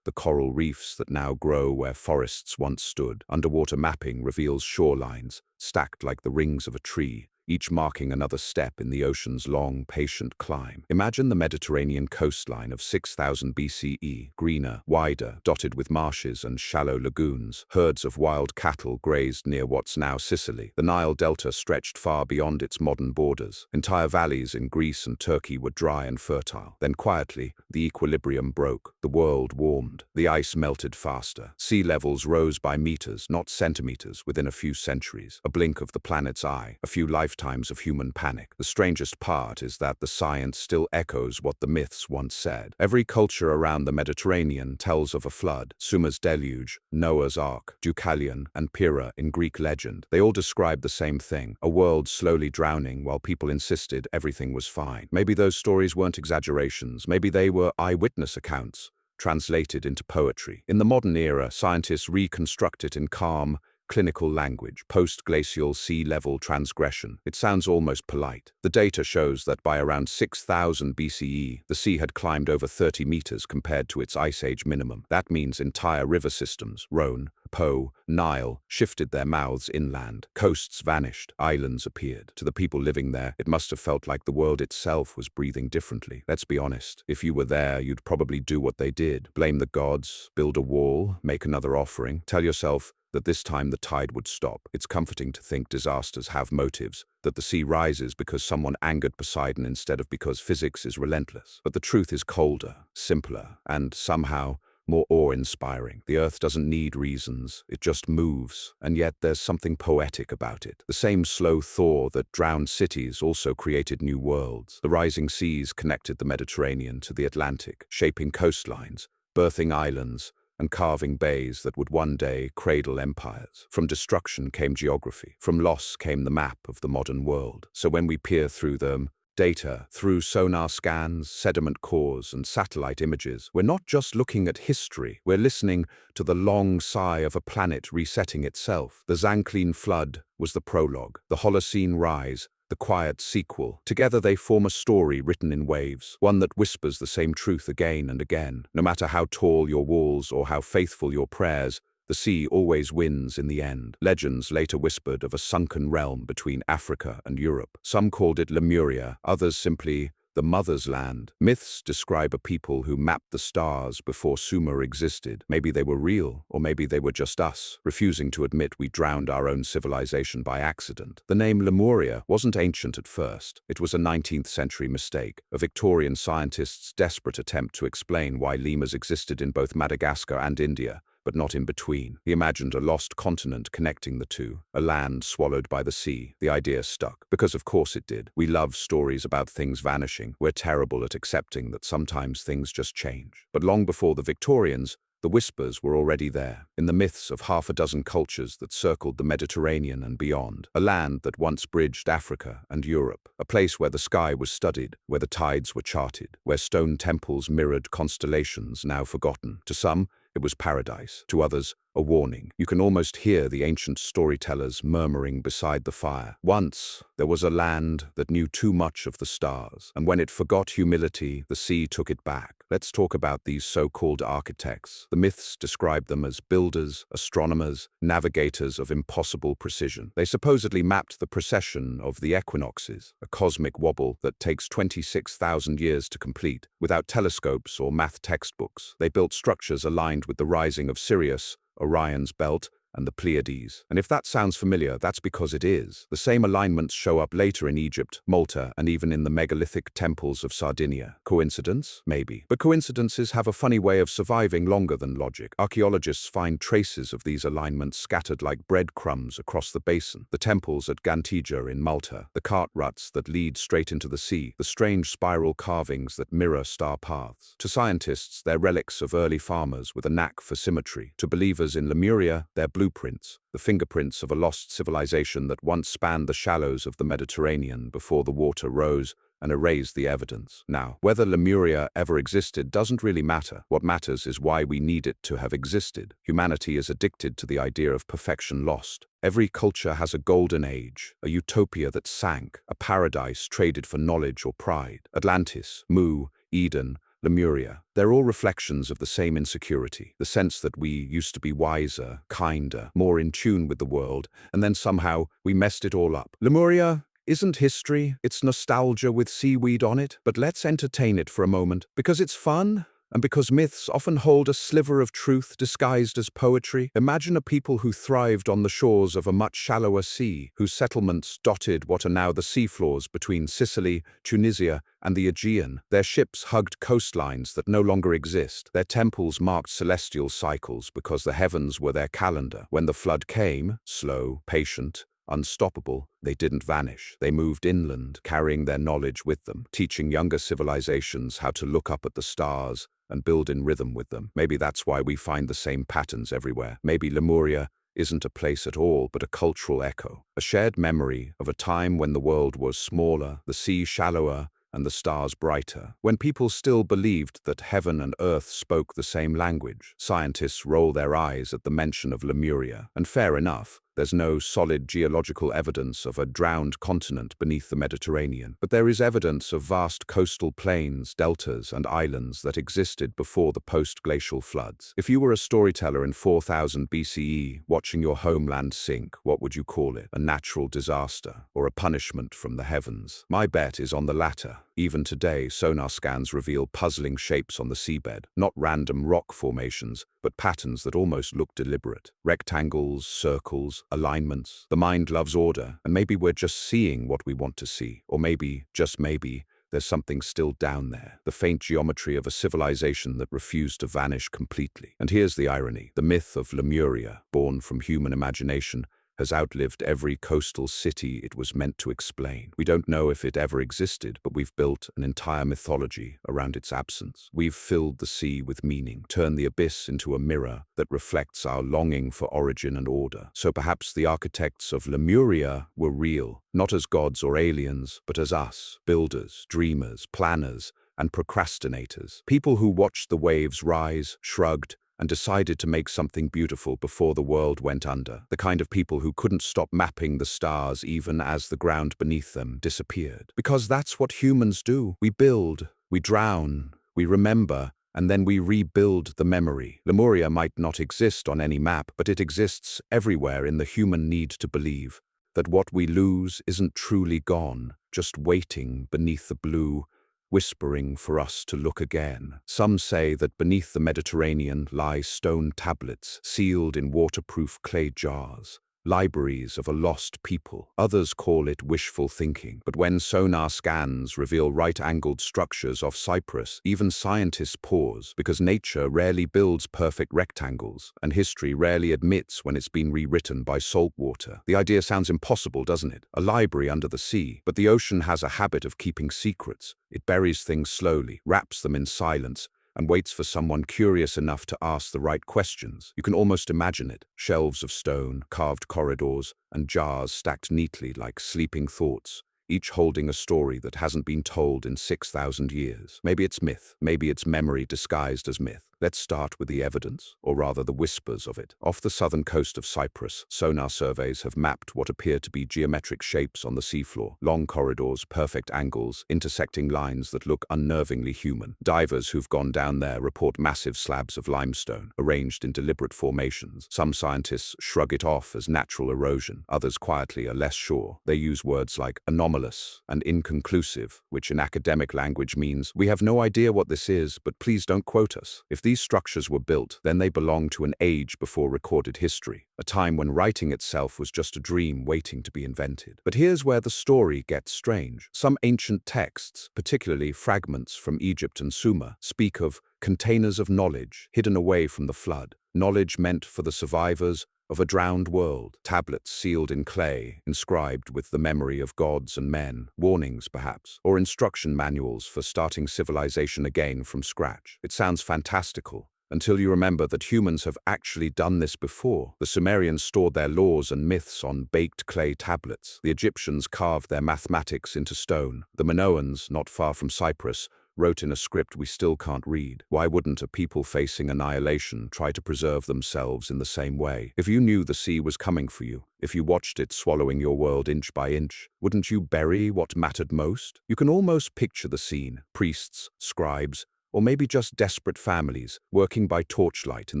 the coral reefs that now grow where forests once stood. Underwater mapping reveals shorelines, stacked like the rings of a tree, each marking another step in the ocean's long, patient climb. Imagine the Mediterranean coastline of 6000 BCE, greener, wider, dotted with marshes and shallow lagoons. Herds of wild cattle grazed near what's now Sicily. The Nile Delta stretched far beyond its modern borders. Entire valleys in Greece and Turkey were dry and fertile. Then quietly, the equilibrium broke. The world warmed. The ice melted faster. Sea levels rose by meters, not centimeters, within a few centuries. A blink of the planet's eye, a few lifetimes of human panic. The strangest part is that the science still echoes what the myths once said. Every culture around the Mediterranean tells of a flood: Sumer's deluge, Noah's Ark, Deucalion, and Pyrrha in Greek legend. They all describe the same thing: a world slowly drowning while people insisted everything was fine. Maybe those stories weren't exaggerations. Maybe they were eyewitness accounts, translated into poetry. In the modern era, scientists reconstruct it in calm, clinical language: post-glacial sea level transgression. It sounds almost polite. The data shows that by around 6000 BCE, the sea had climbed over 30 meters compared to its ice age minimum. That means entire river systems, Rhone, Po, Nile, shifted their mouths inland. Coasts vanished, islands appeared. To the people living there, it must have felt like the world itself was breathing differently. Let's be honest, if you were there, you'd probably do what they did: blame the gods, build a wall, make another offering, tell yourself that this time the tide would stop. It's comforting to think disasters have motives, that the sea rises because someone angered Poseidon instead of because physics is relentless. But the truth is colder, simpler, and somehow more awe-inspiring. The Earth doesn't need reasons, it just moves, and yet there's something poetic about it. The same slow thaw that drowned cities also created new worlds. The rising seas connected the Mediterranean to the Atlantic, shaping coastlines, birthing islands, and carving bays that would one day cradle empires. From destruction came geography. From loss came the map of the modern world. So when we peer through them, data, through sonar scans, sediment cores, and satellite images, we're not just looking at history, we're listening to the long sigh of a planet resetting itself. The Zanclean flood was the prologue, the Holocene rise, the quiet sequel. Together they form a story written in waves, one that whispers the same truth again and again. No matter how tall your walls or how faithful your prayers, the sea always wins in the end. Legends later whispered of a sunken realm between Africa and Europe. Some called it Lemuria, others simply the Mother's Land. Myths describe a people who mapped the stars before Sumer existed. Maybe they were real, or maybe they were just us, refusing to admit we drowned our own civilization by accident. The name Lemuria wasn't ancient at first. It was a 19th century mistake, a Victorian scientist's desperate attempt to explain why lemurs existed in both Madagascar and India, but not in between. He imagined a lost continent connecting the two, a land swallowed by the sea. The idea stuck, because of course it did. We love stories about things vanishing. We're terrible at accepting that sometimes things just change. But long before the Victorians, the whispers were already there, in the myths of half a dozen cultures that circled the Mediterranean and beyond, a land that once bridged Africa and Europe, a place where the sky was studied, where the tides were charted, where stone temples mirrored constellations now forgotten. To some, it was paradise. To others, a warning. You can almost hear the ancient storytellers murmuring beside the fire. Once, there was a land that knew too much of the stars, and when it forgot humility, the sea took it back. Let's talk about these so-called architects. The myths describe them as builders, astronomers, navigators of impossible precision. They supposedly mapped the precession of the equinoxes, a cosmic wobble that takes 26,000 years to complete. Without telescopes or math textbooks, they built structures aligned with the rising of Sirius, Orion's belt, and the Pleiades. And if that sounds familiar, that's because it is. The same alignments show up later in Egypt, Malta, and even in the megalithic temples of Sardinia. Coincidence? Maybe. But coincidences have a funny way of surviving longer than logic. Archaeologists find traces of these alignments scattered like breadcrumbs across the basin. The temples at Gantija in Malta, the cart ruts that lead straight into the sea, the strange spiral carvings that mirror star paths. To scientists, they're relics of early farmers with a knack for symmetry. To believers in Lemuria, they're blueprints, the fingerprints of a lost civilization that once spanned the shallows of the Mediterranean before the water rose and erased the evidence. Now, whether Lemuria ever existed doesn't really matter. What matters is why we need it to have existed. Humanity is addicted to the idea of perfection lost. Every culture has a golden age, a utopia that sank, a paradise traded for knowledge or pride. Atlantis, Mu, Eden, Lemuria, they're all reflections of the same insecurity, the sense that we used to be wiser, kinder, more in tune with the world, and then somehow we messed it all up. Lemuria isn't history, it's nostalgia with seaweed on it, but let's entertain it for a moment, because it's fun, and because myths often hold a sliver of truth disguised as poetry. Imagine a people who thrived on the shores of a much shallower sea, whose settlements dotted what are now the seafloors between Sicily, Tunisia, and the Aegean. Their ships hugged coastlines that no longer exist. Their temples marked celestial cycles because the heavens were their calendar. When the flood came, slow, patient, unstoppable, they didn't vanish. They moved inland, carrying their knowledge with them, teaching younger civilizations how to look up at the stars and build in rhythm with them. Maybe that's why we find the same patterns everywhere. Maybe Lemuria isn't a place at all, but a cultural echo, a shared memory of a time when the world was smaller, the sea shallower, and the stars brighter, when people still believed that heaven and earth spoke the same language. Scientists roll their eyes at the mention of Lemuria, and fair enough, there's no solid geological evidence of a drowned continent beneath the Mediterranean, but there is evidence of vast coastal plains, deltas, and islands that existed before the post-glacial floods. If you were a storyteller in 4000 BCE watching your homeland sink, what would you call it? A natural disaster, or a punishment from the heavens? My bet is on the latter. Even today, sonar scans reveal puzzling shapes on the seabed, not random rock formations, but patterns that almost look deliberate. Rectangles, circles, alignments. The mind loves order, and maybe we're just seeing what we want to see. Or maybe, just maybe, there's something still down there, the faint geometry of a civilization that refused to vanish completely. And here's the irony. The myth of Lemuria, born from human imagination, has outlived every coastal city it was meant to explain. We don't know if it ever existed, but we've built an entire mythology around its absence. We've filled the sea with meaning, turned the abyss into a mirror that reflects our longing for origin and order. So perhaps the architects of Lemuria were real, not as gods or aliens, but as us, builders, dreamers, planners, and procrastinators. People who watched the waves rise, shrugged, and decided to make something beautiful before the world went under. The kind of people who couldn't stop mapping the stars even as the ground beneath them disappeared. Because that's what humans do. We build, we drown, we remember, and then we rebuild the memory. Lemuria might not exist on any map, but it exists everywhere in the human need to believe that what we lose isn't truly gone, just waiting beneath the blue, whispering for us to look again. Some say that beneath the Mediterranean lie stone tablets sealed in waterproof clay jars, libraries of a lost people. Others call it wishful thinking. But when sonar scans reveal right-angled structures off Cyprus, even scientists pause, because nature rarely builds perfect rectangles, and history rarely admits when it's been rewritten by salt water. The idea sounds impossible, doesn't it? A library under the sea. But the ocean has a habit of keeping secrets. It buries things slowly, wraps them in silence, and waits for someone curious enough to ask the right questions. You can almost imagine it. Shelves of stone, carved corridors, and jars stacked neatly like sleeping thoughts, each holding a story that hasn't been told in 6,000 years. Maybe it's myth, maybe it's memory disguised as myth. Let's start with the evidence, or rather the whispers of it. Off the southern coast of Cyprus, sonar surveys have mapped what appear to be geometric shapes on the seafloor. Long corridors, perfect angles, intersecting lines that look unnervingly human. Divers who've gone down there report massive slabs of limestone, arranged in deliberate formations. Some scientists shrug it off as natural erosion. Others quietly are less sure. They use words like anomalous and inconclusive, which in academic language means, we have no idea what this is, but please don't quote us. If these structures were built, then they belong to an age before recorded history, a time when writing itself was just a dream waiting to be invented. But here's where the story gets strange. Some ancient texts, particularly fragments from Egypt and Sumer, speak of containers of knowledge hidden away from the flood, knowledge meant for the survivors of a drowned world, tablets sealed in clay, inscribed with the memory of gods and men, warnings perhaps, or instruction manuals for starting civilization again from scratch. It sounds fantastical, until you remember that humans have actually done this before. The Sumerians stored their laws and myths on baked clay tablets. The Egyptians carved their mathematics into stone. The Minoans, not far from Cyprus, wrote in a script we still can't read. Why wouldn't a people facing annihilation try to preserve themselves in the same way? If you knew the sea was coming for you, if you watched it swallowing your world inch by inch, wouldn't you bury what mattered most? You can almost picture the scene: priests, scribes, or maybe just desperate families working by torchlight in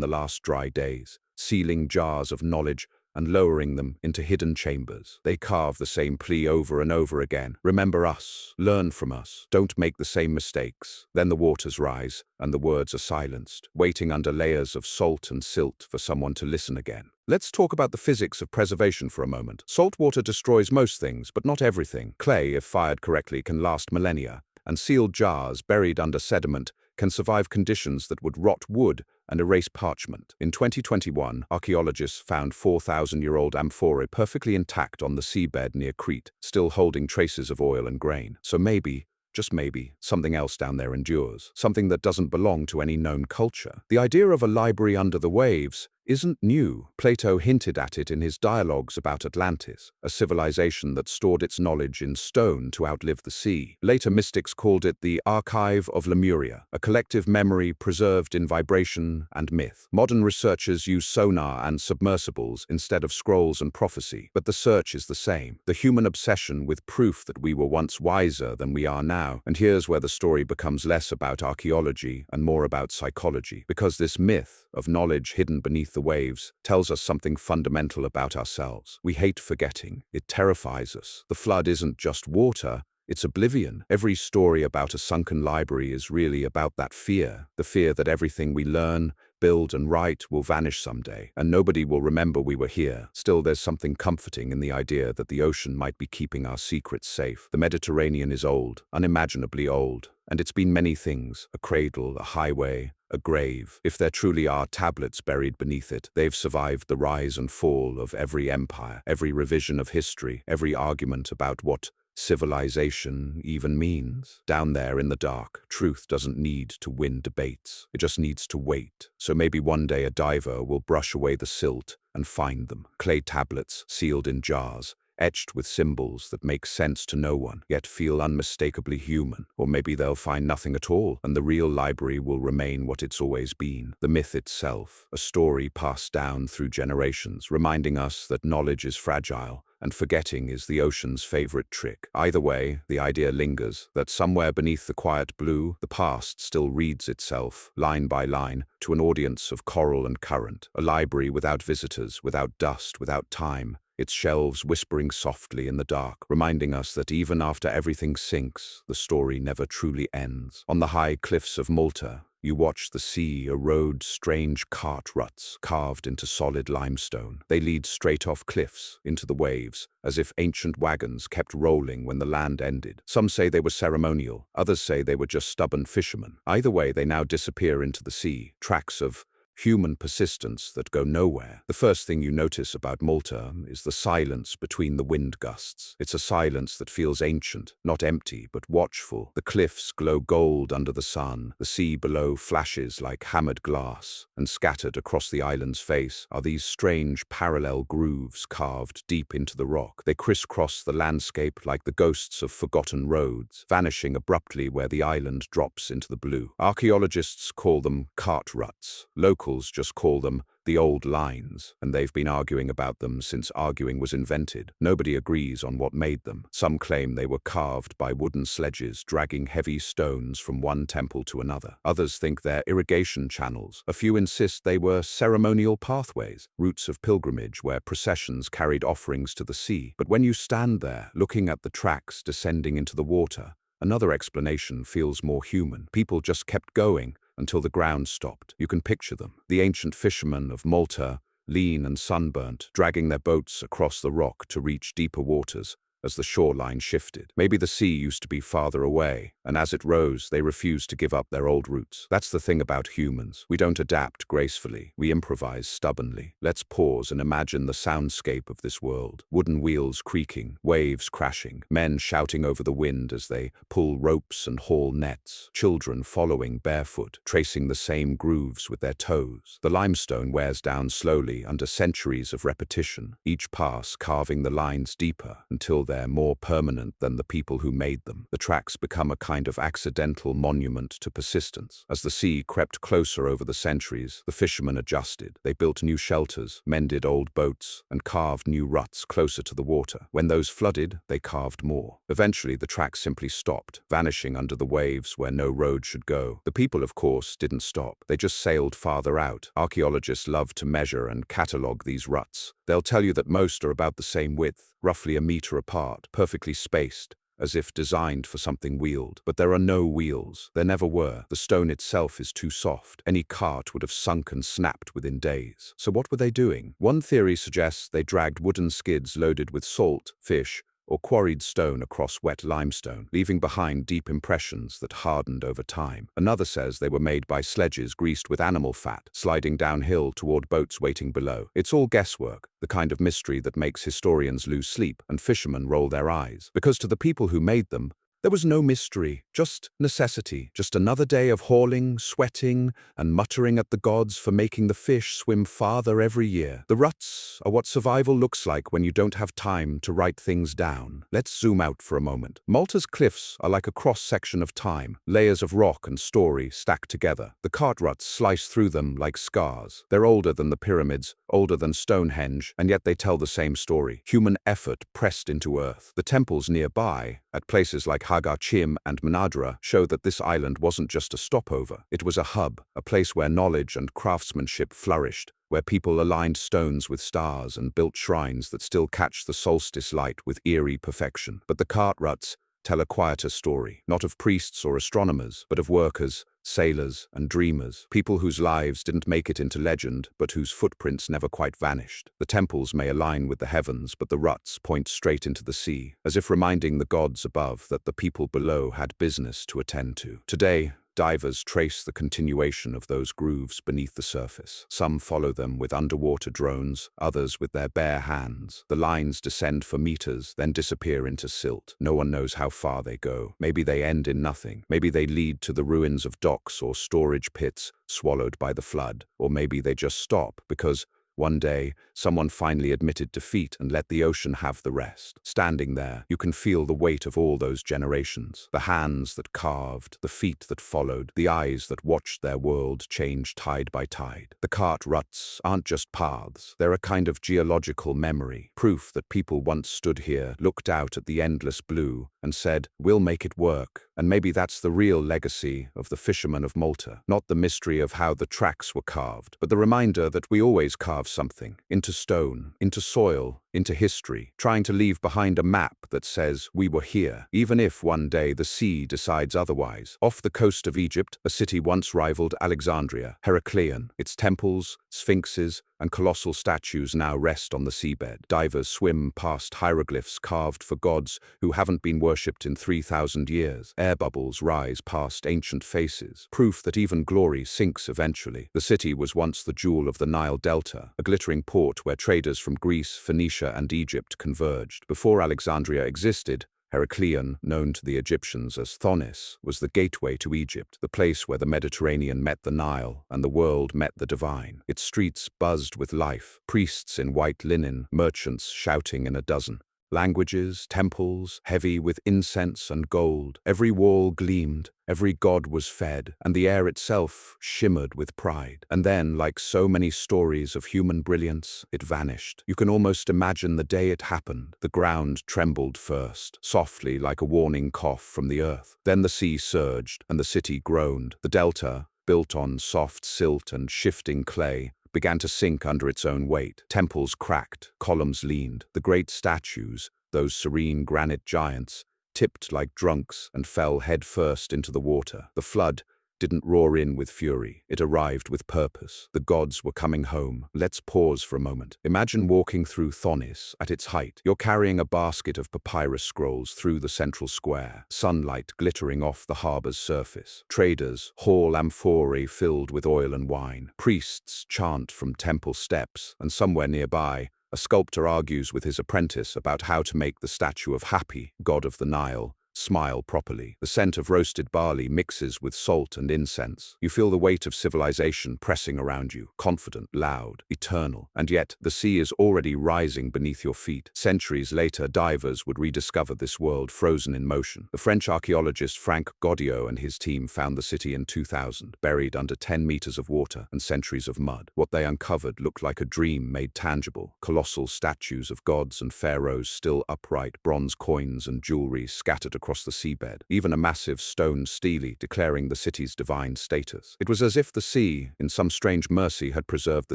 the last dry days, sealing jars of knowledge and lowering them into hidden chambers. They carve the same plea over and over again. Remember us, learn from us, don't make the same mistakes. Then the waters rise, and the words are silenced, waiting under layers of salt and silt for someone to listen again. Let's talk about the physics of preservation for a moment. Salt water destroys most things, but not everything. Clay, if fired correctly, can last millennia, and sealed jars buried under sediment can survive conditions that would rot wood and erase parchment. In 2021, archaeologists found 4,000-year-old amphorae perfectly intact on the seabed near Crete, still holding traces of oil and grain. So maybe, just maybe, something else down there endures, something that doesn't belong to any known culture. The idea of a library under the waves isn't new. Plato hinted at it in his dialogues about Atlantis, a civilization that stored its knowledge in stone to outlive the sea. Later mystics called it the Archive of Lemuria, a collective memory preserved in vibration and myth. Modern researchers use sonar and submersibles instead of scrolls and prophecy, but the search is the same: the human obsession with proof that we were once wiser than we are now. And here's where the story becomes less about archaeology and more about psychology, because this myth of knowledge hidden beneath the waves tells us something fundamental about ourselves. We hate forgetting. It terrifies us. The flood isn't just water, it's oblivion. Every story about a sunken library is really about that fear, the fear that everything we learn, build, and write will vanish someday, and nobody will remember we were here. Still, there's something comforting in the idea that the ocean might be keeping our secrets safe. The Mediterranean is old, unimaginably old, and it's been many things: a cradle, a highway, a grave. If there truly are tablets buried beneath it, they've survived the rise and fall of every empire, every revision of history, every argument about what civilization even means. Down there in the dark, truth doesn't need to win debates. It just needs to wait. So maybe one day a diver will brush away the silt and find them. Clay tablets sealed in jars, etched with symbols that make sense to no one, yet feel unmistakably human. Or maybe they'll find nothing at all, and the real library will remain what it's always been: the myth itself, a story passed down through generations, reminding us that knowledge is fragile, and forgetting is the ocean's favorite trick. Either way, the idea lingers that somewhere beneath the quiet blue, the past still reads itself, line by line, to an audience of coral and current. A library without visitors, without dust, without time, its shelves whispering softly in the dark, reminding us that even after everything sinks, the story never truly ends. On the high cliffs of Malta, You watch the sea erode strange cart ruts carved into solid limestone. They lead straight off cliffs into the waves, as if ancient wagons kept rolling when the land ended. Some say they were ceremonial, others say they were just stubborn fishermen. Either way, they now disappear into the sea, tracks of human persistence that go nowhere. The first thing you notice about Malta is the silence between the wind gusts. It's a silence that feels ancient, not empty, but watchful. The cliffs glow gold under the sun, the sea below flashes like hammered glass, and scattered across the island's face are these strange parallel grooves carved deep into the rock. They crisscross the landscape like the ghosts of forgotten roads, vanishing abruptly where the island drops into the blue. Archaeologists call them cart ruts. Locals just call them the old lines, and they've been arguing about them since arguing was invented. Nobody agrees on what made them. Some claim they were carved by wooden sledges dragging heavy stones from one temple to another. Others think they're irrigation channels. A few insist they were ceremonial pathways, routes of pilgrimage where processions carried offerings to the sea. But when you stand there, looking at the tracks descending into the water, another explanation feels more human. People just kept going until the ground stopped. You can picture them, the ancient fishermen of Malta, lean and sunburnt, dragging their boats across the rock to reach deeper waters as the shoreline shifted. Maybe the sea used to be farther away, and as it rose, they refused to give up their old roots. That's the thing about humans. We don't adapt gracefully. We improvise stubbornly. Let's pause and imagine the soundscape of this world. Wooden wheels creaking, waves crashing, men shouting over the wind as they pull ropes and haul nets, children following barefoot, tracing the same grooves with their toes. The limestone wears down slowly under centuries of repetition, each pass carving the lines deeper until they're more permanent than the people who made them. The tracks become a kind of accidental monument to persistence. As the sea crept closer over the centuries, the fishermen adjusted. They built new shelters, mended old boats, and carved new ruts closer to the water. When those flooded, they carved more. Eventually, the tracks simply stopped, vanishing under the waves where no road should go. The people, of course, didn't stop. They just sailed farther out. Archaeologists love to measure and catalogue these ruts. They'll tell you that most are about the same width, roughly a meter apart, perfectly spaced, as if designed for something wheeled. But there are no wheels. There never were. The stone itself is too soft. Any cart would have sunk and snapped within days. So what were they doing? One theory suggests they dragged wooden skids loaded with salt, fish, or quarried stone across wet limestone, leaving behind deep impressions that hardened over time. Another says they were made by sledges greased with animal fat, sliding downhill toward boats waiting below. It's all guesswork, the kind of mystery that makes historians lose sleep and fishermen roll their eyes. Because to the people who made them, there was no mystery, just necessity, just another day of hauling, sweating, and muttering at the gods for making the fish swim farther every year. The ruts are what survival looks like when you don't have time to write things down. Let's zoom out for a moment. Malta's cliffs are like a cross-section of time, layers of rock and story stacked together. The cart ruts slice through them like scars. They're older than the pyramids, older than Stonehenge, and yet they tell the same story. Human effort pressed into earth. The temples nearby, at places like Hagar Chim and Manadra, show that this island wasn't just a stopover. It was a hub, a place where knowledge and craftsmanship flourished, where people aligned stones with stars and built shrines that still catch the solstice light with eerie perfection. But the cart ruts tell a quieter story, not of priests or astronomers, but of workers, sailors, and dreamers, people whose lives didn't make it into legend, but whose footprints never quite vanished. The temples may align with the heavens, but the ruts point straight into the sea, as if reminding the gods above that the people below had business to attend to. Today, divers trace the continuation of those grooves beneath the surface. Some follow them with underwater drones, others with their bare hands. The lines descend for meters, then disappear into silt. No one knows how far they go. Maybe they end in nothing. Maybe they lead to the ruins of docks or storage pits swallowed by the flood. Or maybe they just stop because one day, someone finally admitted defeat and let the ocean have the rest. Standing there, you can feel the weight of all those generations. The hands that carved, the feet that followed, the eyes that watched their world change tide by tide. The cart ruts aren't just paths. They're a kind of geological memory, proof that people once stood here, looked out at the endless blue, and said, "We'll make it work." And maybe that's the real legacy of the fishermen of Malta. Not the mystery of how the tracks were carved, but the reminder that we always carve something, into stone, into soil, into history, trying to leave behind a map that says we were here, even if one day the sea decides otherwise. Off the coast of Egypt, a city once rivaled Alexandria, Heracleion. Its temples, sphinxes, and colossal statues now rest on the seabed. Divers swim past hieroglyphs carved for gods who haven't been worshipped in 3,000 years. Air bubbles rise past ancient faces, proof that even glory sinks eventually. The city was once the jewel of the Nile Delta, a glittering port where traders from Greece, Phoenicia, and Egypt converged. Before Alexandria existed, Heracleion, known to the Egyptians as Thonis, was the gateway to Egypt, the place where the Mediterranean met the Nile and the world met the divine. Its streets buzzed with life, priests in white linen, merchants shouting in a dozen languages, temples heavy with incense and gold. Every wall gleamed, every god was fed, and the air itself shimmered with pride. And then, like so many stories of human brilliance, it vanished. You can almost imagine the day it happened. The ground trembled first, softly like a warning cough from the earth. Then the sea surged, and the city groaned. The delta, built on soft silt and shifting clay, began to sink under its own weight. Temples cracked, columns leaned. The great statues, those serene granite giants, tipped like drunks and fell headfirst into the water. The flood didn't roar in with fury. It arrived with purpose. The gods were coming home. Let's pause for a moment. Imagine walking through Thonis at its height. You're carrying a basket of papyrus scrolls through the central square, sunlight glittering off the harbor's surface. Traders haul amphorae filled with oil and wine. Priests chant from temple steps, and somewhere nearby, a sculptor argues with his apprentice about how to make the statue of Hapi, god of the Nile, smile properly. The scent of roasted barley mixes with salt and incense. You feel the weight of civilization pressing around you, confident, loud, eternal. And yet, the sea is already rising beneath your feet. Centuries later, divers would rediscover this world frozen in motion. The French archaeologist Frank Godiot and his team found the city in 2000, buried under 10 meters of water and centuries of mud. What they uncovered looked like a dream made tangible. Colossal statues of gods and pharaohs still upright, bronze coins and jewelry scattered across the seabed, even a massive stone stele declaring the city's divine status. It was as if the sea, in some strange mercy, had preserved the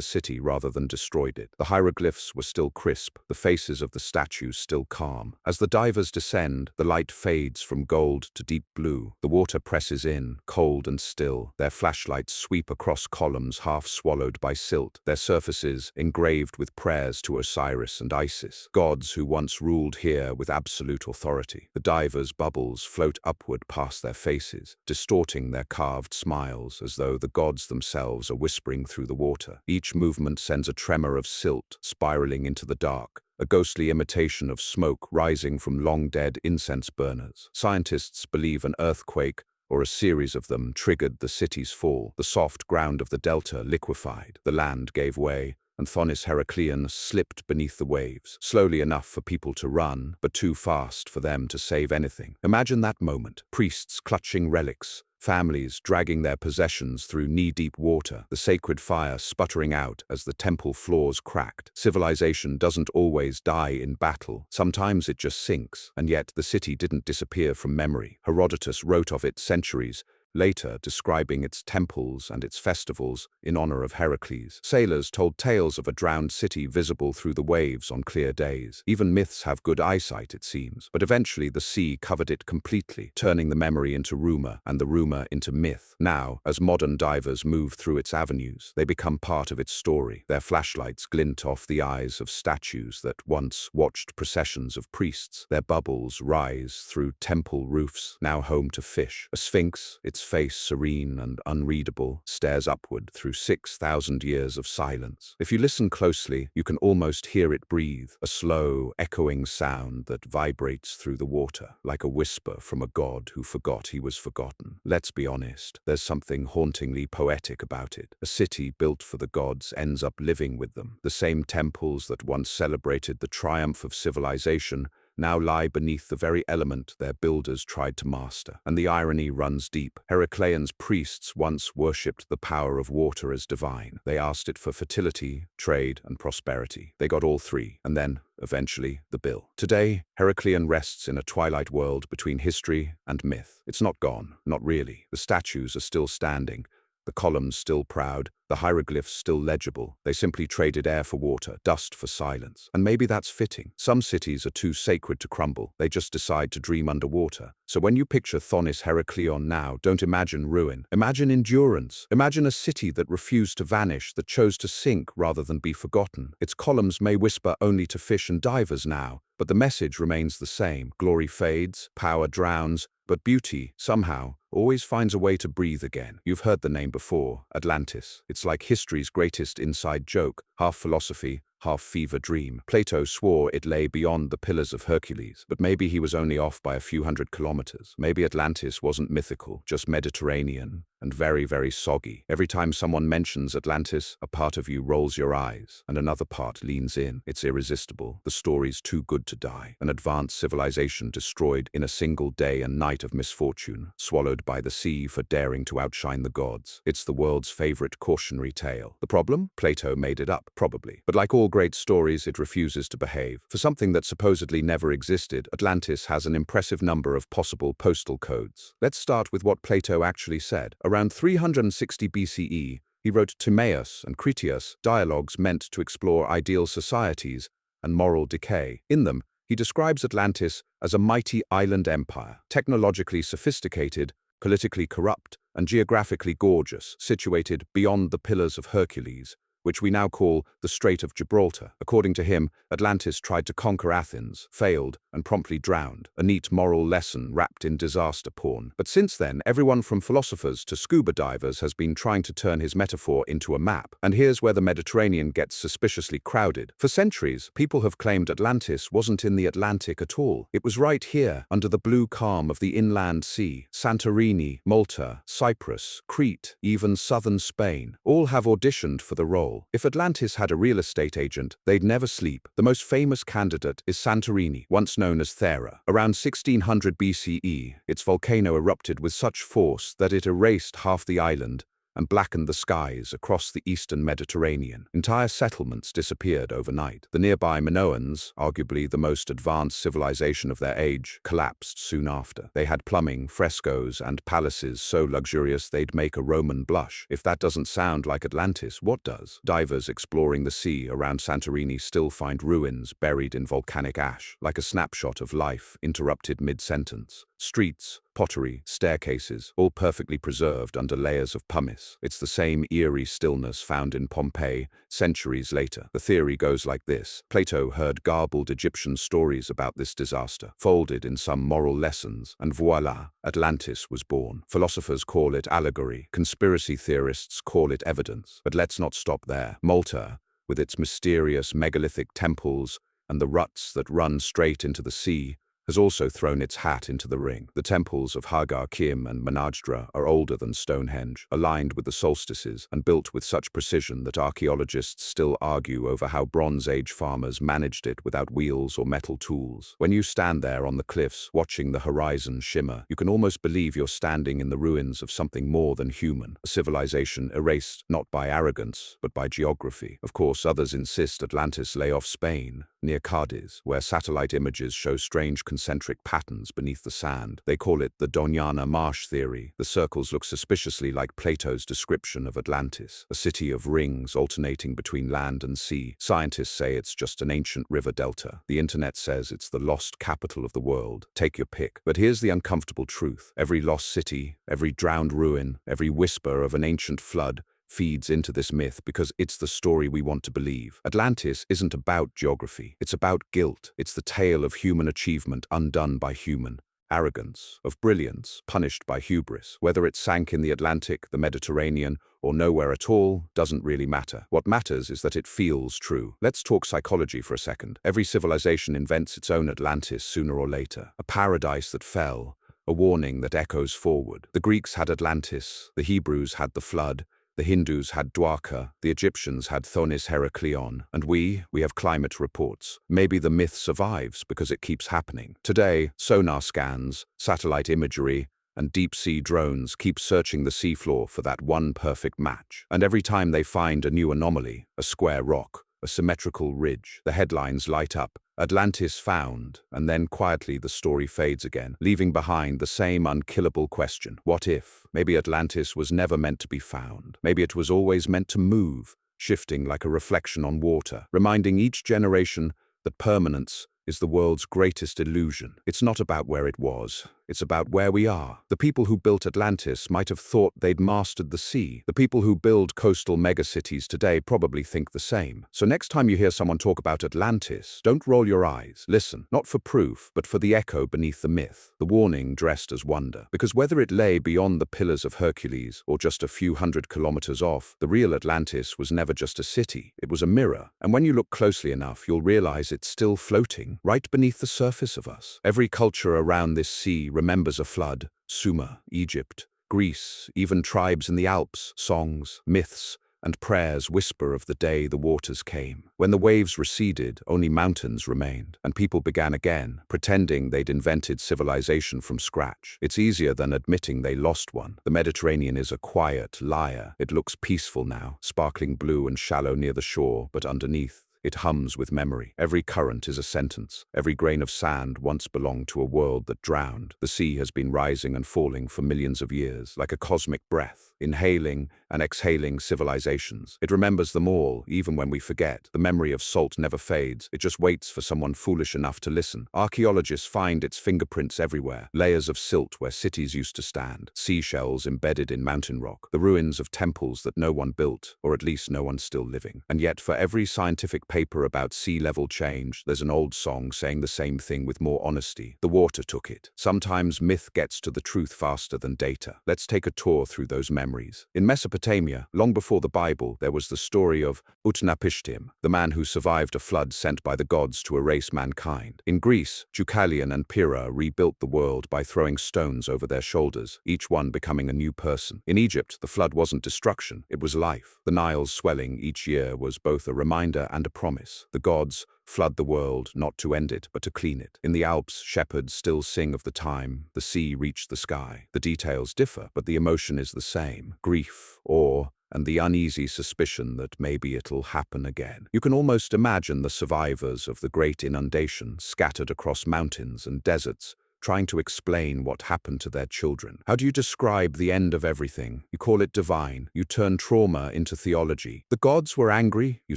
city rather than destroyed it. The hieroglyphs were still crisp, the faces of the statues still calm. As the divers descend, the light fades from gold to deep blue. The water presses in, cold and still. Their flashlights sweep across columns half swallowed by silt, their surfaces engraved with prayers to Osiris and Isis, gods who once ruled here with absolute authority. The divers' bubbles float upward past their faces, distorting their carved smiles as though the gods themselves are whispering through the water. Each movement sends a tremor of silt spiraling into the dark, a ghostly imitation of smoke rising from long-dead incense burners. Scientists believe an earthquake, or a series of them, triggered the city's fall. The soft ground of the delta liquefied, the land gave way, and Thonis Heracleion slipped beneath the waves, slowly enough for people to run, but too fast for them to save anything. Imagine that moment, priests clutching relics, families dragging their possessions through knee-deep water, the sacred fire sputtering out as the temple floors cracked. Civilization doesn't always die in battle. Sometimes it just sinks, and yet the city didn't disappear from memory. Herodotus wrote of it centuries later, describing its temples and its festivals in honor of Heracles. Sailors told tales of a drowned city visible through the waves on clear days. Even myths have good eyesight, it seems. But eventually the sea covered it completely, turning the memory into rumor and the rumor into myth. Now, as modern divers move through its avenues, they become part of its story. Their flashlights glint off the eyes of statues that once watched processions of priests. Their bubbles rise through temple roofs, now home to fish. A sphinx, its face serene and unreadable, stares upward through 6,000 years of silence. If you listen closely, you can almost hear it breathe, a slow, echoing sound that vibrates through the water, like a whisper from a god who forgot he was forgotten. Let's be honest, there's something hauntingly poetic about it. A city built for the gods ends up living with them. The same temples that once celebrated the triumph of civilization now lie beneath the very element their builders tried to master. And the irony runs deep. Heracleion's priests once worshipped the power of water as divine. They asked it for fertility, trade, and prosperity. They got all three, and then, eventually, the bill. Today, Heracleion rests in a twilight world between history and myth. It's not gone, not really. The statues are still standing. the columns still proud, the hieroglyphs still legible. They simply traded air for water, dust for silence. And maybe that's fitting. Some cities are too sacred to crumble. They just decide to dream underwater. So when you picture Thonis Heracleion now, don't imagine ruin. Imagine endurance. Imagine a city that refused to vanish, that chose to sink rather than be forgotten. Its columns may whisper only to fish and divers now, but the message remains the same. Glory fades, power drowns, but beauty, somehow, always finds a way to breathe again. You've heard the name before, Atlantis. It's like history's greatest inside joke, half philosophy, half fever dream. Plato swore it lay beyond the Pillars of Hercules, but maybe he was only off by a few hundred kilometers. Maybe Atlantis wasn't mythical, just Mediterranean, and very, very soggy. Every time someone mentions Atlantis, a part of you rolls your eyes, and another part leans in. It's irresistible. The story's too good to die. An advanced civilization destroyed in a single day and night of misfortune, swallowed by the sea for daring to outshine the gods. It's the world's favorite cautionary tale. The problem? Plato made it up, probably. But like all great stories, it refuses to behave. For something that supposedly never existed, Atlantis has an impressive number of possible postal codes. Let's start with what Plato actually said. Around 360 BCE, he wrote Timaeus and Critias, dialogues meant to explore ideal societies and moral decay. In them, he describes Atlantis as a mighty island empire, technologically sophisticated, politically corrupt, and geographically gorgeous, situated beyond the Pillars of Hercules, which we now call the Strait of Gibraltar. According to him, Atlantis tried to conquer Athens, failed, and promptly drowned, a neat moral lesson wrapped in disaster porn. But since then, everyone from philosophers to scuba divers has been trying to turn his metaphor into a map. And here's where the Mediterranean gets suspiciously crowded. For centuries, people have claimed Atlantis wasn't in the Atlantic at all. It was right here, under the blue calm of the inland sea. Santorini, Malta, Cyprus, Crete, even southern Spain, all have auditioned for the role. If Atlantis had a real estate agent, they'd never sleep. The most famous candidate is Santorini, once known as Thera. Around 1600 BCE, its volcano erupted with such force that it erased half the island and blackened the skies across the eastern Mediterranean. Entire settlements disappeared overnight. The nearby Minoans, arguably the most advanced civilization of their age, collapsed soon after. They had plumbing, frescoes, and palaces so luxurious they'd make a Roman blush. If that doesn't sound like Atlantis, what does? Divers exploring the sea around Santorini still find ruins buried in volcanic ash, like a snapshot of life interrupted mid-sentence. Streets, pottery, staircases, all perfectly preserved under layers of pumice. It's the same eerie stillness found in Pompeii centuries later. The theory goes like this. Plato heard garbled Egyptian stories about this disaster, folded in some moral lessons, and voila, Atlantis was born. Philosophers call it allegory. Conspiracy theorists call it evidence. But let's not stop there. Malta, with its mysterious megalithic temples and the ruts that run straight into the sea, has also thrown its hat into the ring. The temples of Hagar Kim and Menajdra are older than Stonehenge, aligned with the solstices, and built with such precision that archaeologists still argue over how Bronze Age farmers managed it without wheels or metal tools. When you stand there on the cliffs, watching the horizon shimmer, you can almost believe you're standing in the ruins of something more than human, a civilization erased not by arrogance, but by geography. Of course, others insist Atlantis lay off Spain, near Cadiz, where satellite images show strange concentric patterns beneath the sand. They call it the Doñana Marsh theory. The circles look suspiciously like Plato's description of Atlantis, a city of rings alternating between land and sea. Scientists say it's just an ancient river delta. The internet says it's the lost capital of the world. Take your pick. But here's the uncomfortable truth. Every lost city, every drowned ruin, every whisper of an ancient flood feeds into this myth because it's the story we want to believe. Atlantis isn't about geography. It's about guilt. It's the tale of human achievement undone by human arrogance, of brilliance punished by hubris. Whether it sank in the Atlantic, the Mediterranean, or nowhere at all doesn't really matter. What matters is that it feels true. Let's talk psychology for a second. Every civilization invents its own Atlantis sooner or later. A paradise that fell, a warning that echoes forward. The Greeks had Atlantis, the Hebrews had the flood, the Hindus had Dwarka, the Egyptians had Thonis Heracleion, and we have climate reports. Maybe the myth survives because it keeps happening. Today, sonar scans, satellite imagery, and deep-sea drones keep searching the seafloor for that one perfect match. And every time they find a new anomaly, a square rock, a symmetrical ridge. The headlines light up, Atlantis found, and then quietly the story fades again, leaving behind the same unkillable question. What if? Maybe Atlantis was never meant to be found. Maybe it was always meant to move, shifting like a reflection on water, reminding each generation that permanence is the world's greatest illusion. It's not about where it was, it's about where we are. The people who built Atlantis might have thought they'd mastered the sea. The people who build coastal megacities today probably think the same. So next time you hear someone talk about Atlantis, don't roll your eyes. Listen, not for proof, but for the echo beneath the myth, the warning dressed as wonder. Because whether it lay beyond the Pillars of Hercules or just a few hundred kilometers off, the real Atlantis was never just a city. It was a mirror. And when you look closely enough, you'll realize it's still floating right beneath the surface of us. Every culture around this sea remembers a flood: Sumer, Egypt, Greece, even tribes in the Alps. Songs, myths, and prayers whisper of the day the waters came. When the waves receded, only mountains remained, and people began again, pretending they'd invented civilization from scratch. It's easier than admitting they lost one. The Mediterranean is a quiet liar. It looks peaceful now, sparkling blue and shallow near the shore, but underneath, it hums with memory. Every current is a sentence. Every grain of sand once belonged to a world that drowned. The sea has been rising and falling for millions of years, like a cosmic breath, inhaling and exhaling civilizations. It remembers them all, even when we forget. The memory of salt never fades. It just waits for someone foolish enough to listen. Archaeologists find its fingerprints everywhere. Layers of silt where cities used to stand. Seashells embedded in mountain rock. The ruins of temples that no one built, or at least no one's still living. And yet, for every scientific paper about sea level change, there's an old song saying the same thing with more honesty. The water took it. Sometimes myth gets to the truth faster than data. Let's take a tour through those memories. In Mesopotamia, long before the Bible, there was the story of Utnapishtim, the man who survived a flood sent by the gods to erase mankind. In Greece, Deucalion and Pyrrha rebuilt the world by throwing stones over their shoulders, each one becoming a new person. In Egypt, the flood wasn't destruction, it was life. The Nile's swelling each year was both a reminder and a promise. The gods flood the world not to end it, but to clean it. In the Alps, shepherds still sing of the time the sea reached the sky. The details differ, but the emotion is the same: grief, awe, and the uneasy suspicion that maybe it'll happen again. You can almost imagine the survivors of the great inundation scattered across mountains and deserts, trying to explain what happened to their children. How do you describe the end of everything? You call it divine. You turn trauma into theology. The gods were angry, you